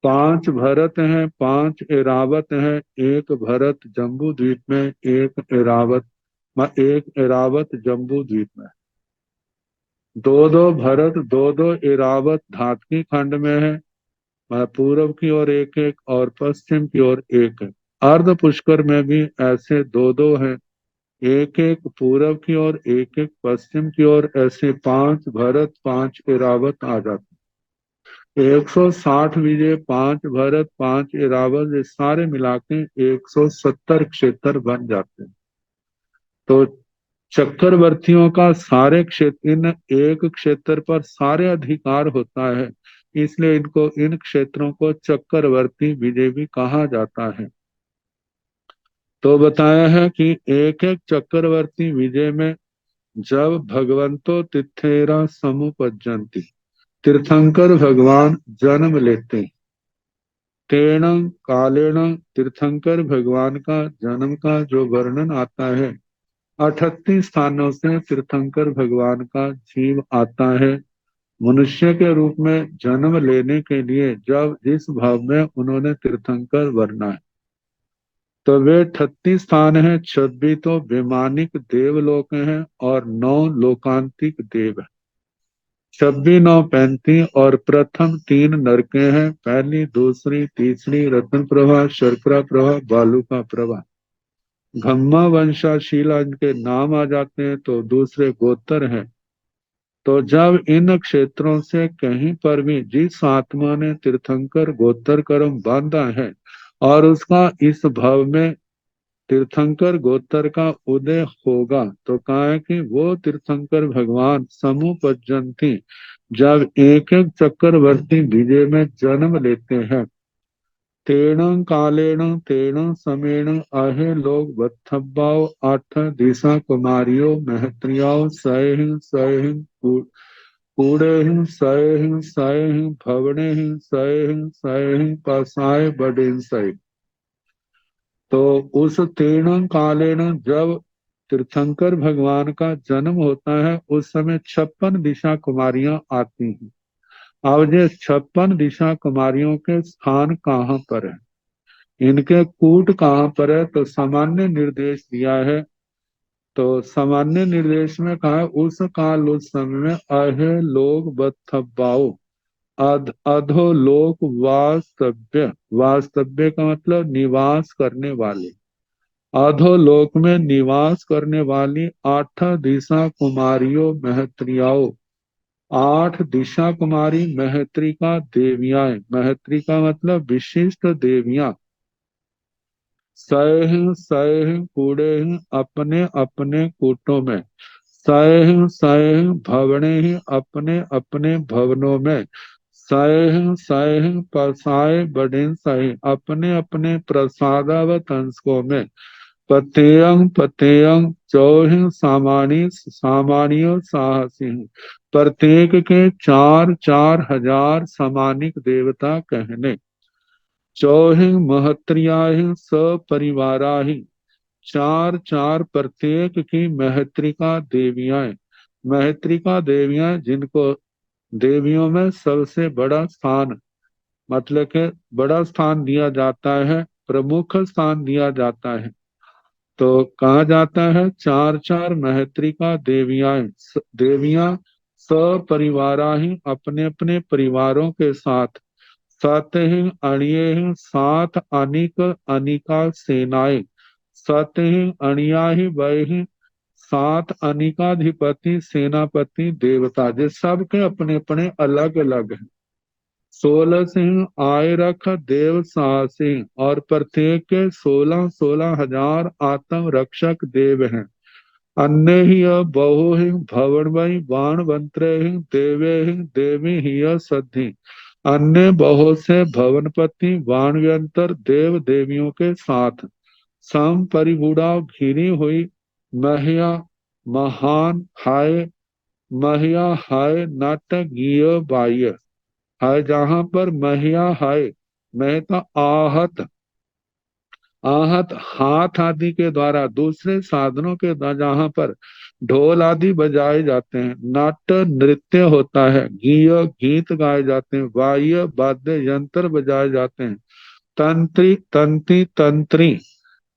5 भरत हैं, 5 एरावत हैं, एक भरत जम्बू द्वीप में, एक एरावत जम्बू द्वीप में। 2 भरत 2 एरावत धातकी खंड में है, पूर्व की ओर एक एक और पश्चिम की ओर एक है। अर्ध पुष्कर में भी ऐसे 2 हैं, एक एक पूर्व की ओर एक एक पश्चिम की ओर, ऐसे 5 भरत 5 एरावत आ जाते। 160 विजय, 5 भरत, 5 इरावत, ये सारे मिला के 170 क्षेत्र बन जाते हैं। तो चक्रवर्तियों का सारे क्षेत्र, इन एक क्षेत्र पर सारे अधिकार होता है, इसलिए इनको, इन क्षेत्रों को चक्रवर्ती विजय भी कहा जाता है। तो बताया है कि एक एक चक्रवर्ती विजय में जब भगवंतो तिथेरा समुपजंती, तीर्थंकर भगवान जन्म लेते, तेण कालेण, तीर्थंकर भगवान का जन्म का जो वर्णन आता है, 38 स्थानों से तीर्थंकर भगवान का जीव आता है मनुष्य के रूप में जन्म लेने के लिए। जब जिस भाव में उन्होंने तीर्थंकर वरना है, तो वे 38 स्थान हैं। 26 तो विमानिक देवलोक हैं और 9 लोकांतिक देव हैं। 26 9 35 और प्रथम 3 नरके हैं, पहली दूसरी तीसरी रत्न प्रभा, शर्करा प्रभा, बालुका प्रभा। घम्मा वंशाशीला इनके नाम आ जाते हैं, तो दूसरे गोत्र हैं। तो जब इन क्षेत्रों से कहीं पर भी जिस आत्मा ने तीर्थंकर गोत्र कर्म बांधा है और उसका इस भाव में तीर्थंकर गोत्र का उदय होगा, तो कहा है कि वो तीर्थंकर भगवान समुपजंती, जब एक एक चक्रवर्ती विजय में जन्म लेते हैं, तेण कालेण तेण समेण अहे लोग बत्थब्बाओ, 8 दिशा कुमारियों महत्रियाओ, सह सह कूड़े सह सह भवने सह सह पसाए बड़े सह। तो उस तीर्ण कालेण जब तीर्थंकर भगवान का जन्म होता है, उस समय 56 दिशा कुमारियां आती हैं। अब ये 56 दिशा कुमारियों के स्थान कहाँ पर है, इनके कूट कहाँ पर है, तो सामान्य निर्देश दिया है। तो सामान्य निर्देश में कहा है, उस काल उस समय में अहे लोग बत्थब्बाओ, अधोलोक वास्तव्य, वास्तव्य का मतलब निवास करने वाले, अधोलोक में निवास करने वाली 8 दिशा कुमारियों महत्रियाओं, 8 दिशा कुमारी महत्रिका देवियां, महत्रिका मतलब विशिष्ट देवियां, सह सह कूड़े अपने अपने कूटों में, सह सह भवने अपने अपने भवनों में, सह सह पसाए बड़े सह अपने अपने प्रसादावत अंशकों में, पतेयं पतेयं चौह सामानी सामान्य साहसी, प्रत्येक के 4 4 हजार सामानिक देवता कहने, चौह महत्रियाहि सपरिवाराहि, 4 4 प्रत्येक की महत्रिका देवियां, महत्रिका देवियां जिनको देवियों में सबसे बड़ा स्थान, मतलब के बड़ा स्थान दिया जाता है, प्रमुख स्थान दिया जाता है। तो कहा जाता है 4 4 महत्रिका देवियां, देवियां सपरिवारा ही अपने अपने परिवारों के साथ, सतहि अणिये 7 अनिक अनिका सेनाएं, सतहि अणिया ही वही 7 अनिकाधिपति सेनापति देवता, जो सबके अपने अपने अलग अलग हैं। 16 सिंह आय रख देव साहसी, और प्रत्येक के 16 16 हजार आत्म रक्षक देव हैं। अन्य ही बहु ही भवन वही बाण बंत्रे ही देवे ही देवी ही सद्धि, अन्य बहुत से भवनपति बाण यंत्र देव देवियों के साथ, सम परिबूढ़ा घिरी हुई महिया महान हाय, महिया हाय नट गिय बाह्य है, जहां पर महिया है, मह का आहत, आहत हाथ आदि के द्वारा दूसरे साधनों के द्वारा, जहां पर ढोल आदि बजाए जाते हैं, नाट्य नृत्य होता है, गीय गीत गाए जाते हैं, वाह्य वाद्य यंत्र बजाए जाते हैं, तंत्री तंत्री तंत्री,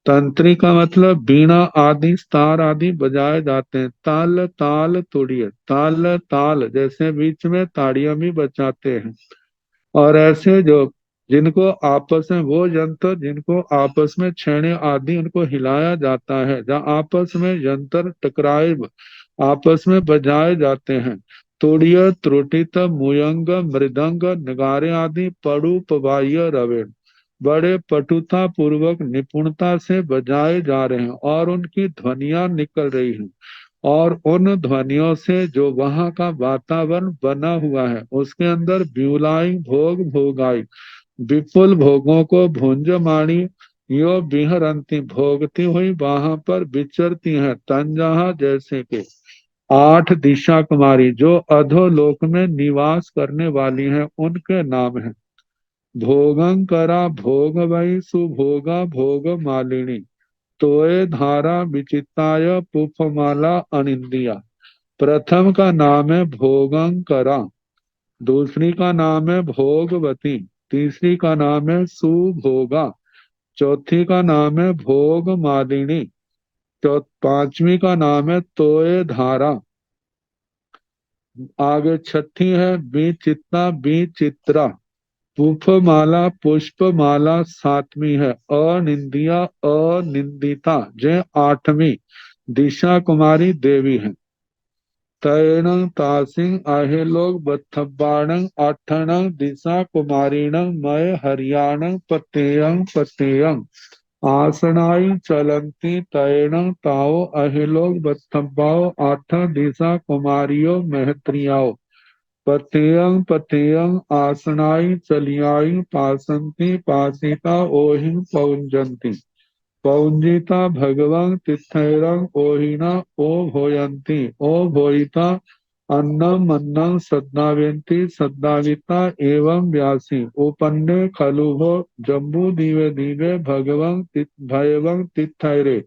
तंत्री का मतलब बीणा आदि स्तार आदि बजाए जाते हैं, ताल ताल तोड़िए, ताल ताल जैसे बीच में ताड़ियां भी बजाते हैं। और ऐसे जो जिनको आपस में, वो यंत्र जिनको आपस में छेड़े आदि उनको हिलाया जाता है, जहाँ आपस में यंत्र टकराए आपस में बजाए जाते हैं, तुरीय त्रुटित मुयंग मृदंग नगारे आदि पड़ुपवाह्य रवेण बड़े पटुता पूर्वक निपुणता से बजाए जा रहे हैं और उनकी ध्वनियां निकल रही हैं और उन ध्वनियों से जो वहां का वातावरण बना हुआ है उसके अंदर ब्यूलाई भोग भोगाई विपुल भोगों को भुंजमाणी यो बिहरंती भोगती हुई वहां पर विचरती हैं तंजहा जैसे के 8 दिशा कुमारी जो अधोलोक में निवास करने वाली हैं उनके नाम हैं भोगंकरा भोग वै सुभोगा भोग मालिनी तोय धारा विचिताय पुष्पमाला अनिंदिया। प्रथम का नाम है भोगंकरा, दूसरी का नाम है भोगवती, तीसरी का नाम है सुभोगा, चौथी का नाम है भोग मालिनी, पांचवी का नाम है तोय धारा, आगे छठी है विचित्ता विचित्रा, पुष्पमाला पुष्पमाला सातवीं है, अनिंदिया अनिंदिता जे आठवीं दिशा कुमारी देवी है। तैण तासिंग आहेलोग बथब्बाणं आठणं दिशा कुमारीणं मय हरियाणं पतेयं पतेयं आसनाई चलंती तैण ताओ अहिलोग बथब्बाओ आठ दिशा कुमारियों महत्रियाओ पतेयं पतेयं आसनाई चलियाई पासंती पासिता ओहिं पौंजंती पौंजिता भगवं तिथैरं ओहिना ओ भोयंती ओ भोयिता अन्नम मन्नं सद्दावेन्ति सद्दाविता एवं व्यासी उपन्ने खलु भो जम्बू दीवे दीवे भयवं तिथैरे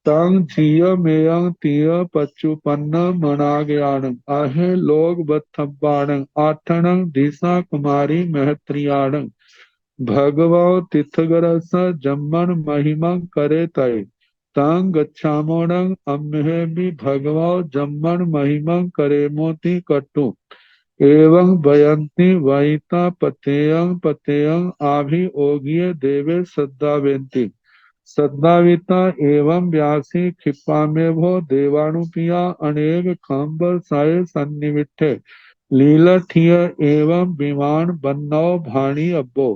तंग झीय मेयं तीय पच्चुपन्न मनागयाण आहे लोग बथब्बाण आठणं दिशा कुमारी महत्रियाण भगवो तिथगरस जम्मन महिमं करे तय तंग गच्छामोणं अम्हेबि भगवो जम्मन महिमं करे मोति कट्टु एवं भयंती वहिता पतेयं पतेयं आभि ओगिये देवे सद्दावेन्ति सद्दाविता एवं व्यासी क्षिप्पा में भो देवानुपिया अनेक खंब साय सन्निविठे लीलठिय एवं विमान बन्नौ भाणी अब्बो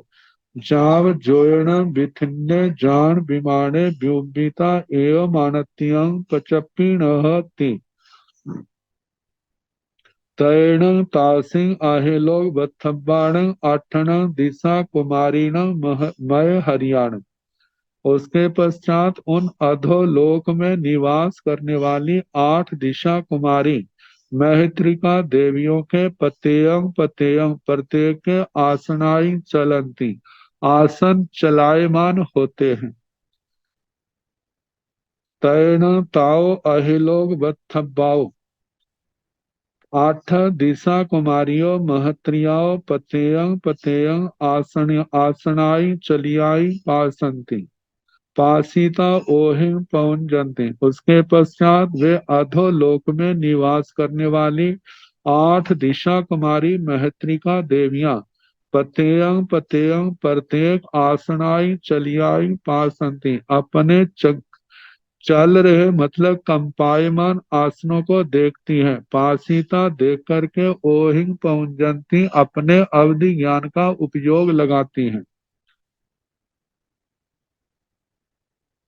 जाव जोयण विथिन्ने जान विमाने व्युबिता एव मानत्यं पचप्पिणहति तैण तासिंग आहेलोग बथब्बाण आठण दिशा कुमारीण मय हरियाण। उसके पश्चात उन अधोलोक में निवास करने वाली 8 दिशा कुमारी मैत्रिका देवियों के पतेयं पतेयं प्रत्येक के आसनाई चलंती आसन चलायमान होते हैं। तैण ताओ अहिलोग बथब्बाओ 8 दिशा कुमारियों महत्रियाओ पतेयं पतेयं आसनाई चलियाई पासंती पासीता ओहिम पौंजंती। उसके पश्चात वे अधोलोक में निवास करने वाली 8 दिशा कुमारी महत्रिका देवियां पतेयं पतेयं प्रत्येक आसनाई चलियाई पासंती अपने चल रहे मतलब कंपायमान आसनों को देखती हैं, पासीता देख करके ओहिंग पौंजंती अपने अवधि ज्ञान का उपयोग लगाती हैं।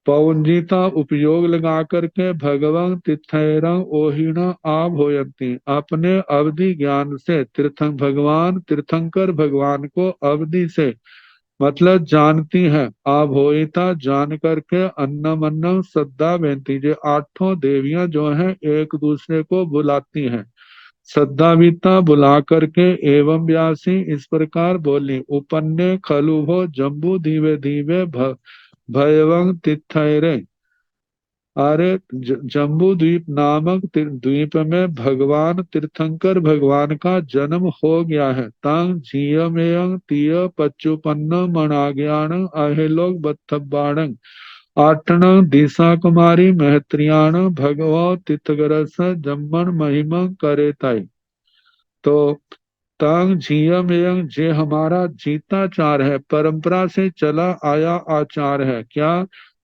पौंजिता उपयोग लगा करके भगवान तिथैरं ओहिण आभोयंती अपने अवधि ज्ञान से तीर्थंकर भगवान को अवधि से मतलब जानती है। आभोयिता जान करके अन्नम अन्नम सद्दा बेनती जो 8 देवियां जो हैं एक दूसरे को बुलाती हैं। सद्दाविता बुला करके एवं व्यासी इस प्रकार बोली उपन्ने खलु भो जम्बू दीवे दीवे भयवं तिथैरे। अरे जम्बू द्वीप नामक द्वीप में भगवान तीर्थंकर भगवान का जन्म हो गया है। तांग झीयमेयं तीय पच्चुपन्न मनाज्ञान अहेलोक बथब्बाणं आठण दिशा कुमारी महत्रियाण भगवो तिथगरस जम्मन महिमं करे तय। तो तांग झीयम एयं जे हमारा जीताचार है, परंपरा से चला आया आचार है। क्या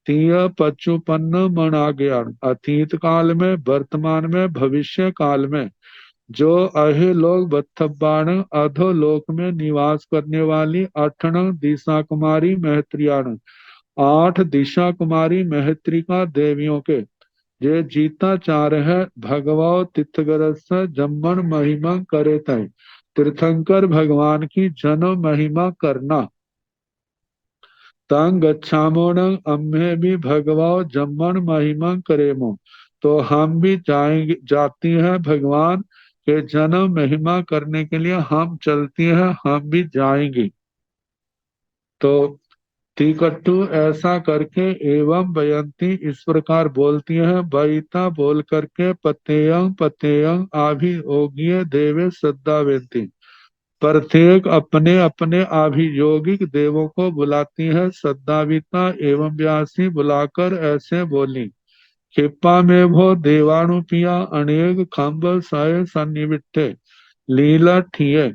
तीय पचुपन्न मनाज्ञान अतीत काल में वर्तमान में भविष्य काल में जो अहे लोग बत्थबाण अधोलोक में निवास करने वाली 8 दिशा कुमारी महत्रियाण, 8 दिशा कुमारी महत्रिका देवियों के जे जीता चार है भगवो तीर्थगरस जम्मन महिमा करे तय, तीर्थंकर भगवान की जन महिमा करना। तंग गच्छामोन, अम्हे भी भगवो जम्मन महिमा करेमो, तो हम भी जाएंगे, जाती हैं भगवान के जन्म महिमा करने के लिए हम चलती हैं, हम भी जाएंगी। तो तिकट्टू ऐसा करके एवं बयंती इस प्रकार बोलती है, बयिता बोल करके पतेयं पतेयं आभियोगी देवे श्रद्धा बेनती, प्रत्येक अपने अपने अभियोगिक देवों को बुलाती है। सद्दाविता एवं व्यासी बुलाकर ऐसे बोली, क्षिप्पा में भो देवानुपिया अनेक खम्ब सय सन्निविट्टे, लीला ठिये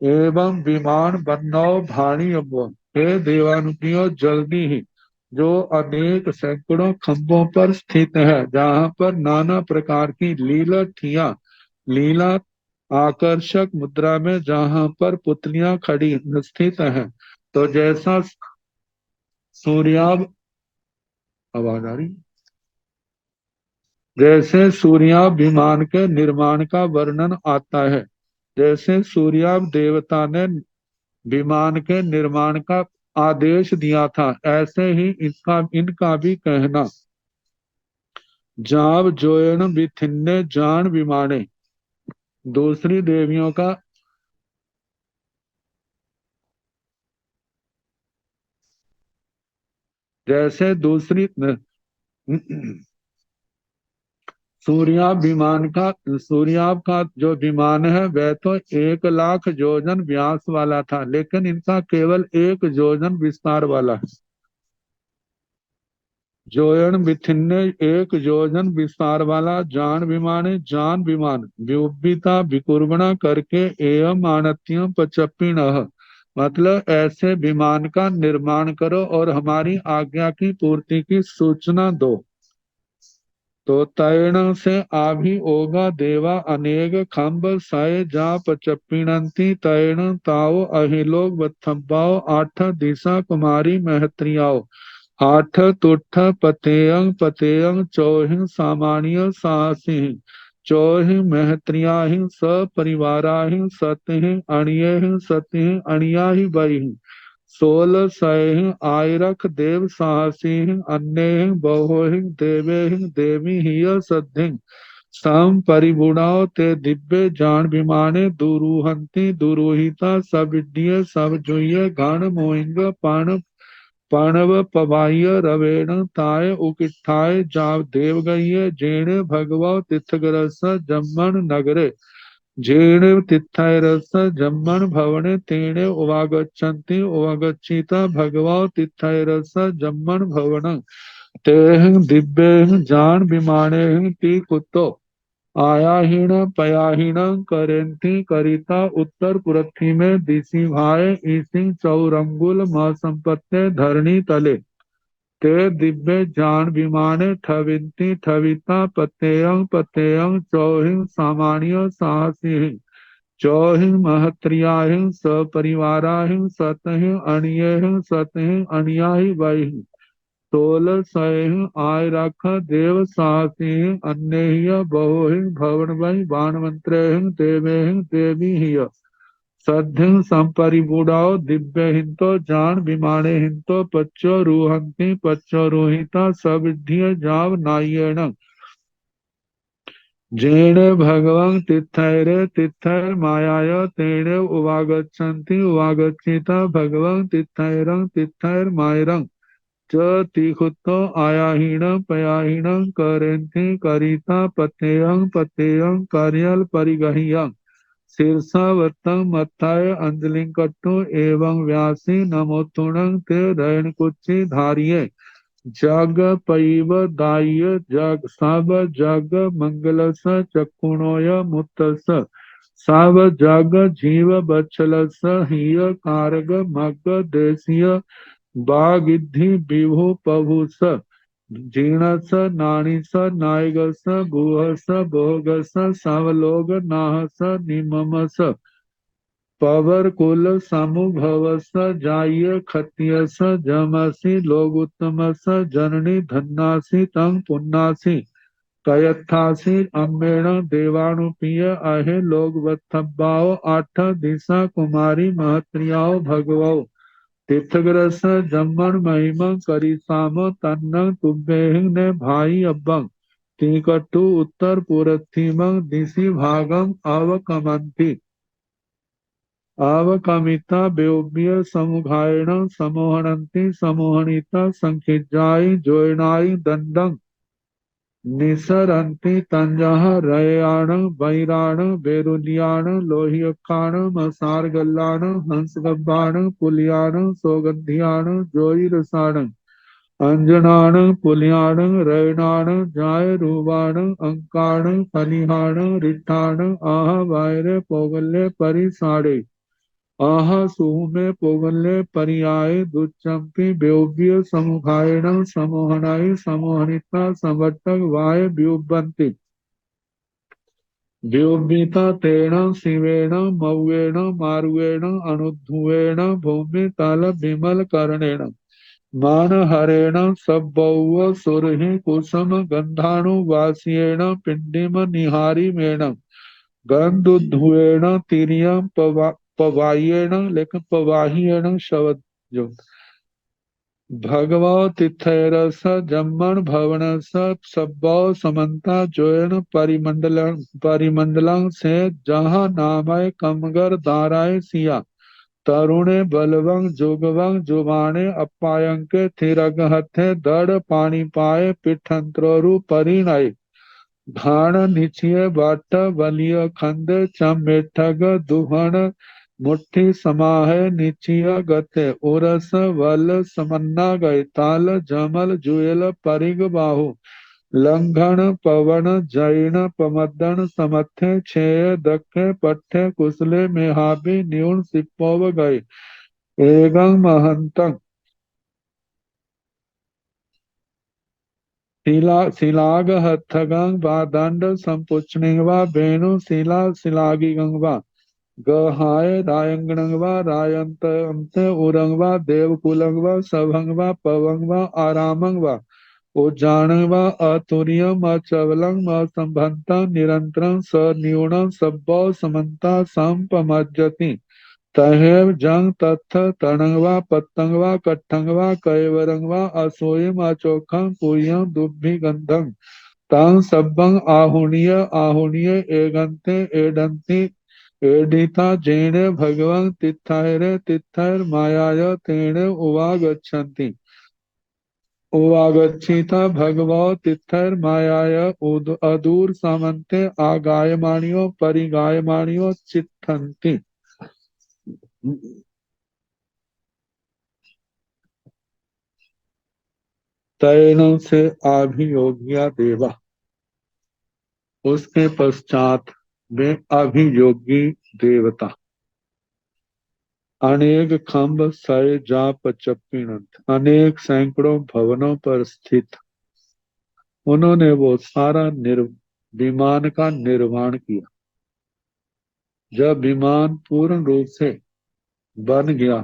एवं विमान बन्नौ भाणी अम्बो। हे देवानुपियो जल्दी ही, जो अनेक सैकड़ों खंभों पर स्थित है, जहाँ पर नाना प्रकार की लीला ठिया, लीला आकर्षक मुद्रा में जहाँ पर पुतलियां खड़ी स्थित हैं, तो जैसा सूर्याभ, आवाज आ रही, जैसे सूर्याभ विमान के निर्माण का वर्णन आता है, जैसे सूर्याभ देवता ने विमान के निर्माण का आदेश दिया था, ऐसे ही इनका भी कहना। जाव जोयन बिथिन्ने जान विमाने, दूसरी देवियों का जैसे दूसरी सूर्याभ का जो विमान है वह तो 1 लाख योजन व्यास वाला था, लेकिन इनका केवल 1 योजन विस्तार वाला है। जोयन बिथिन्ने 1 योजन विस्तार वाला, जान विमाने जान विमान, व्युबिता विकुर्बणा करके एवं मानत्यम पचप्पिण, मतलब ऐसे विमान का निर्माण करो और हमारी आज्ञा की पूर्ति की सूचना दो। तो तैण से आभि ओगा देवा अनेक खम्ब सय जाप चप्पीणंती, तैण ताओ अहिलोक बथब्बाओ, 8 दिशा कुमारी महत्रियाओ, 8 तुठ पतेयं पतेयं, चौहिं सामान्य साहसिं, चौहिं महत्रियाहिं सपरिवाराहिं, सतिहिं अणियहिं सतिहिं अणियाहि बहिं, 16 सयहिं आयरख देव साहसिं, अन्यहिं बहोहिं देवेहिं देवी हिय सद्धिं, सम परिबुणाओ ते दिव्य जान विमाने, दुरूहंती दुरूहिता सविड्य सब जुय, घन मोहिंग पण पाणव पवाह्य रवेण ताय उकिठाय जाव देव गह्य, जेण भगवो तीर्थगरस जम्मन नगरे, जेण तीर्थैरस जम्मन भवने, तेणे उवागच्छन्ति उवागच्छिता भगवो तीर्थैरस जम्मन भवन, तेह दिव्येह जान विमानेह ती कुतो आयाहीण पयाहीण, करेंती करिता उत्तर पृथ्वी में दिशि भाए, ईसिं चौरंगुल महसंपत्ते धरणी तले, ते दिव्य जान विमाने ठविंती ठविता पतेयं पतेयं, चौहिं सामान्य साहसिं, चौहिं महत्रियाहिं सपरिवाराहिं, सतहिं अणियहिं सतहिं अणियाहि वहिं, 16 सयहिं आय रख देव साहसिं, अन्यहिय बहोहिं भवन वहि बाणवंत्रेहिं देवेहिं देवी हिय, सद्धिं संपरिबूढ़ाओ दिव्य हिंतो जान विमाने हिंतो, पच्चो रूहंती पच्चो रूहिता सविध्य जाव नायेण, जेण भगवं तिथैरे तिथैर मायाय, तेणे उवागच्छन्ति उवागच्छिता भगवं तिथैरं तिथैर मायरं, च तिखुतो आयाहीण पयाहीण, करेन्ति करिता पतेयं पतेयं, कार्यल परिगह्य, शीर्षावत्तं मत्थाय अंजलिंकट्टु एवं व्यासी नमोतुणं ते रैणकुच्ची धारिये, जग पैव दाह्य जग सब जग मंगलस, चक्षुणोय मुत्तस सब जग जीव बच्छलस, हिय कारग मग देशीय बागिद्धि विभु पभुस, जीणस नाणीस नायगस गुहस भोगस सावलोग नाहस निममस पवर कुल समुभवस जाय खत्यस जमसि लोगुत्तमस जननी धन्नासि तंग पुन्नासि कयत्थासि अम्बेण देवानुपीय अहे लोग वत्थब्बाओ आठ दिशा कुमारी महत्रियाओ भगवो तीर्थग्रस जम्मन महिमा करिसाम तन्न तुभ्येहिं ने भाई अब्बं तीकटु उत्तर पुरथिमं दिशि भागम अवकमन्ति अवकमिता बेउभ्य समुघायण समोहनन्ति समोहनिता संखिज्जायि जोयनायि दंडं निसरन्ति तंजः रयाण वैराण बेरुलियाण लोहियखाण मसारगल्लाण हंसगब्बाण पुलियाण सौगंधियाण जोईरसाण अंजनाण पुलियाण रैणाण जाय रूवाण अंकाण फलिहाण रिठाण आह वायरे पोगल्ले परिसाड़े आह सुहुमे पोगल्ले परियाय दुच्चंपी बेउभ्य समुखायण समोहनाय समोहनिता संवट्टक वाय व्युबंति व्युब्बीता तेण शिवेण मौवेण मारुवेण अनुद्धुवेण भूमि तल विमल कर्णेण मानहरेण सब्बौव सुरहि कुसुम गंधाणु वास्येण पिंडिम निहारिमेण गंधुद्धुवेण तिर्यं पवायेण लेकिन पवाहियेण शब्द जो भगवतिथैरस जम्मन भवनस सब्बौ समन्ता जोयन परिमंडलं से जहाँ नामय कमगर दाराय सिया तरुणे बलवंग जोगवंग जुबाणे अपायंके थिरगहथे दड़ पानी पाए पिठंत्रोरु परिणय घाण निचिय बाट बलिय खंद चमेठग दुहन मुट्ठी समाहे निचिय गते उरस वल समन्ना गए ताल जमल जुएल परिग बाहु लंघन पवन जैन पमदन समथे छेय दखे पट्ठे कुसले मेहाबी न्यून सिप्पोव गए एगं महंतं शिलाग हथगं बादंड संपुचनिंगवा वेणु शिला शिलागिगंगवा गहाय रायंगणंगवा रायंत अंत उरंगवा देवकुलंगवा सभंगवा पवंगवा आरामंगवा उज्जानंगवा अतुर्यम अचवलं असंभंतं निरंतरं सन्यूनं सब्बौ समन्ता संपमज्जति तहेव जंग तत्थ तणंगवा पत्तंगवा कट्ठंगवा कैवरंगवा असोयम अचोखं पूयं दुभि गंधं तां सब्बं आहुणीय एगंते एडंति एडिता जेने भगवं तित्थैर मायाय तेने उवागच्छन्ति उवागच्छिता भगवो तित्थैर मायाय अदूर सामन्ते आगायमाणियो परिगायमाणियो चित्थन्ति तैणों से अभियोग्या देवा उसके पश्चात वे अभियोगी देवता अनेक खंभ सय जाप चप्पीनंत अनेक सैकड़ों भवनों पर स्थित उन्होंने वो सारा विमान का निर्माण किया। जब विमान पूर्ण रूप से बन गया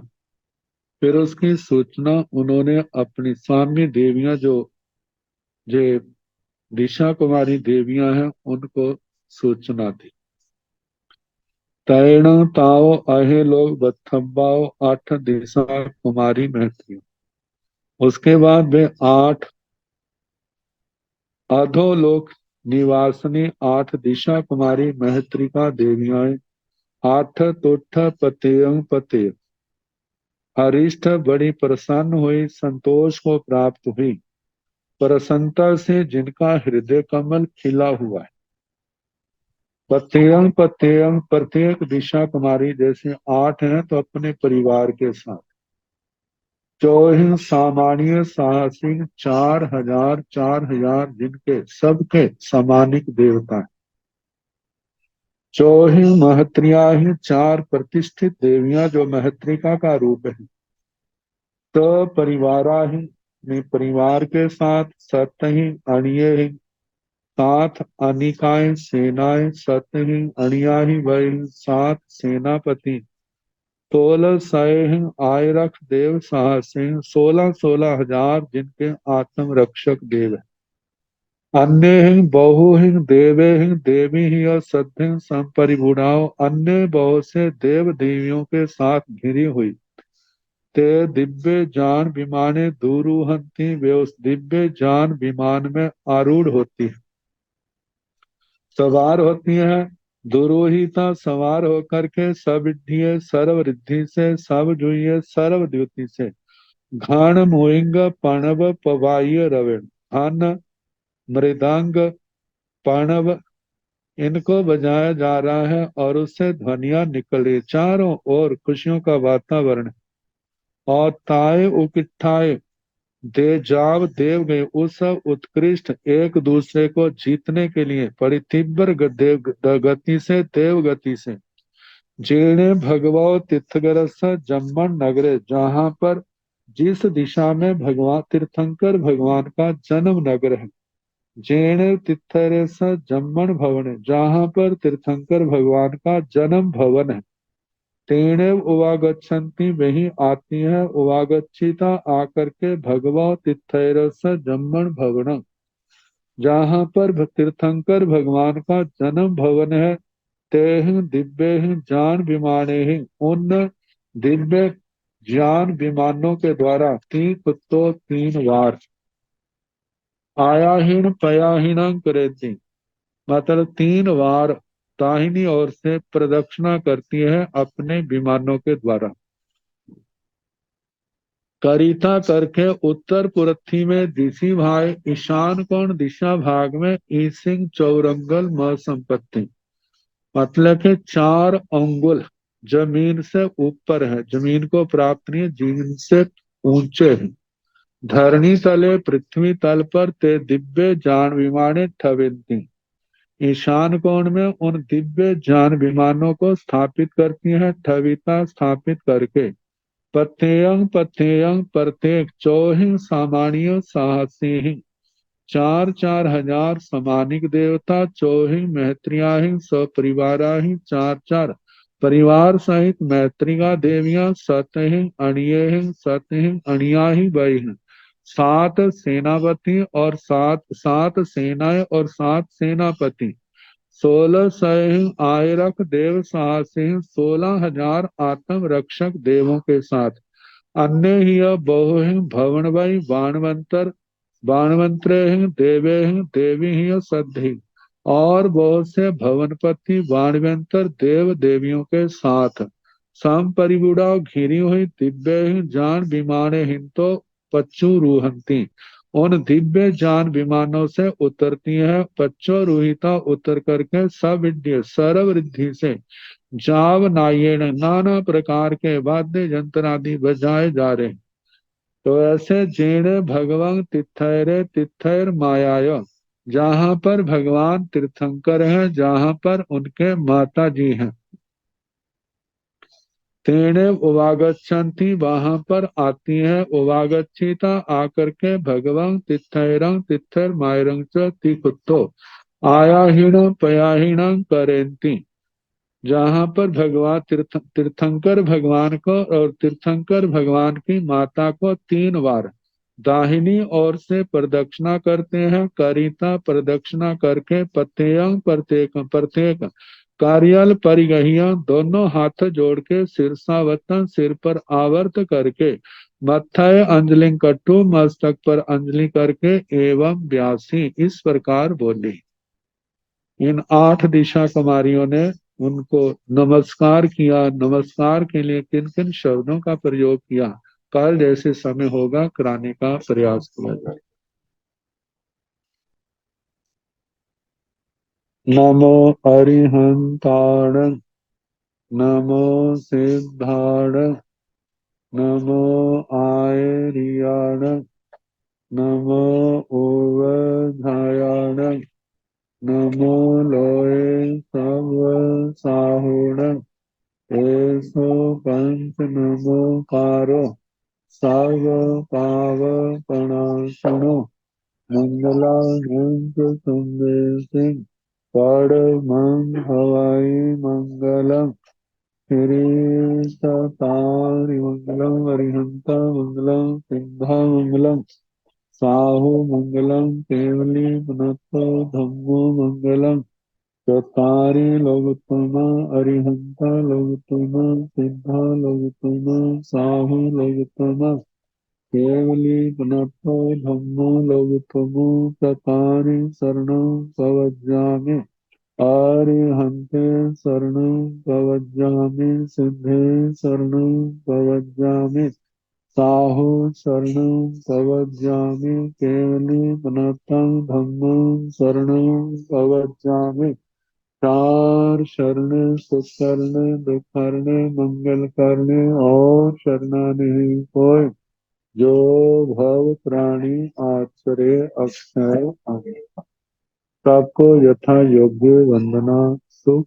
फिर उसकी सूचना उन्होंने अपनी स्वामी देवियां जो दिशा कुमारी देवियां हैं उनको सूचना दी। तैण ताओ अहे लोग बथब्बाओ आठ दिशा कुमारी महत्रियों। उसके बाद वे आठ अधोलोक निवासिनी आठ दिशा कुमारी महत्रिका देवियां आठ तुठ पतेयं पते अरिष्ट बड़ी प्रसन्न हुई संतोष को प्राप्त हुई प्रसन्नता से जिनका हृदय कमल खिला हुआ है। पतेयं पतेयं प्रत्येक दिशा कुमारी जैसे आठ हैं तो अपने परिवार के साथ चौहिं सामान्य साहसिक 4000 जिनके सबके समानिक देवता है। चौहिं महत्रिया ही 4 प्रतिष्ठित देवियां जो महत्रिका का रूप है। तो परिवारा ही अपने परिवार के साथ सतही अणिये सात अनिकाएं सेनाएं सतही अणियाही बैल सात सेनापति 1600 आयरख देव साहसिंह 16,000 जिनके आत्म रक्षक देव है। अन्य हिंग बहु हिंग देवे हिंग देवी ही और सद्धिंग संपरिबुढ़ाओ अन्य बहुत से देव देवियों के साथ घिरी हुई ते दिव्य जान विमाने दूरूहंती वे उस दिव्य जान विमान में आरूढ़ होती है सवार होती है दुरोहिता सवार होकर के सविड्ढिये सर्वरिद्धि से सब जुइये सर्वद्युति से घाण मोइंग पणव पवाय रविण घन मृदंग पणव इनको बजाया जा रहा है और उससे ध्वनियां निकले चारों ओर खुशियों का वातावरण है। और ताए उकिठाए दे जाव देव गए उस सब उत्कृष्ट एक दूसरे को जीतने के लिए बड़ी तीव्र गति से देव गति से जीर्णे भगवो तीर्थगरस जम्मन नगरे जहां पर जिस दिशा में भगवान तीर्थंकर भगवान का जन्म नगर है जीर्ण तीर्थरस जम्मन भवन जहां पर तीर्थंकर भगवान का जन्म भवन है तेणे उवागच्छन्ति वही आती है उवागच्छिता आकर के भगवा तीर्थरस जम्मन भवन जहां पर तीर्थंकर भगवान का जन्म भवन है तेह दिव्य जान विमाने उन दिव्य ज्ञान विमानों के द्वारा तीन कुत्तों 3 बार आयाहीन पयाहीन करेती मतलब 3 बार दाहिनी ओर से प्रदक्षिणा करती है अपने विमानों के द्वारा करिता करके उत्तर पुरथी में दिशी भाई ईशान कोण दिशा भाग में ईसिंग चौरंगल म संपत्ति मतलब के 4 अंगुल जमीन से ऊपर है जमीन को प्राप्त नहीं है जमीन से ऊंचे है धरणी तले पृथ्वी तल पर ते दिव्य जान विमाने ठवेंती ईशान कोण में उन दिव्य जान विमानों को स्थापित करती है ठविता स्थापित करके पथेयंग प्रत्येक चौहिं सामान्य साहसी 4,000 समानिक देवता चौहिं मैत्रियाहिं सपरिवाराहिं 4,4 परिवार सहित मैत्रिका देवियां सतहिं अणियेहिं सतहिं अणियाहिं बहिं 7 सेनापति और 7 सेनाएं और 7 सेनापति 1600 आयरख देव साहसिंह 16,000 आत्म रक्षक देवों के साथ अन्य ही बहु भवन वही बाणवंतर बाणवंतरे देवे देवी ही सद्धि और बहुत से भवनपति बाणवंतर देव देवियों के साथ सम परिबुड़ा घिरी हुई दिव्य जान विमाने हिंतो पच्चू रूहंती उन दिव्य जान विमानों से उतरती है पच्चो रूहिता उतर करके सविद्य सर्वरिद्धि से जाव नायेण नाना प्रकार के वाद्य यंत्र आदि बजाए जा रहे तो ऐसे जेणे भगवान तिथैरे तिथैर मायाय जहां पर भगवान तीर्थंकर है जहां पर उनके माता जी हैं तेणे उवागच्छन्ति वहां पर आती है उवागच्छिता आकर के भगवान तिथैरं तिथैर मायरं च तिकुत्तो आयाहीण पयाहीण करेंती जहां पर भगवान तीर्थंकर भगवान को और तीर्थंकर भगवान की माता को 3 बार दाहिनी ओर से प्रदक्षिणा करते हैं करिता प्रदक्षिणा करके प्रत्येक प्रत्येक प्रत्येक कार्याल परिगहिया दोनों हाथ जोड़ के शीर्षावतन सिर पर आवर्त करके मत्थय अंजलि कट्टू मस्तक पर अंजलि करके एवं व्यासी इस प्रकार बोली इन 8 दिशा कुमारियों ने उनको नमस्कार किया नमस्कार के लिए किन किन शब्दों का प्रयोग किया कल जैसे समय होगा कराने का प्रयास किया जाए नमो अरिहंताण नमो सिद्धाण नमो आयरियाण नमो ओवधायाण नमो लोय सब साहुण एसो पंच नमो कारो सर्व पावपणासनो मंगलानंद संदेशिं परमं हवाई मंगलम श्री सतारि मंगलम अरिहंत मंगलम सिद्धा मंगलम साहु मंगलम केवली पुनतो धम्मो मंगलम चत्तारि लोकतमा अरिहंत लोकतमा सिद्धा लोकतमा साहु लोकतमा केवली पुनतो धम्मो लोकतमो चत्तारि शरणं प्रवज्जामि अरिहन्ते शरणं प्रवज्जामि सिद्धे शरणं प्रवज्जामि साहु शरणं प्रवज्जामि केवली पुनतं धम्मं शरणं प्रवज्जामि चार शरण सुख शरण दुख हरने मंगल करने और शरणा नहीं कोई जो भव प्राणी आश्रय अक्षय आए। सबको यथा योग्य वंदना सुख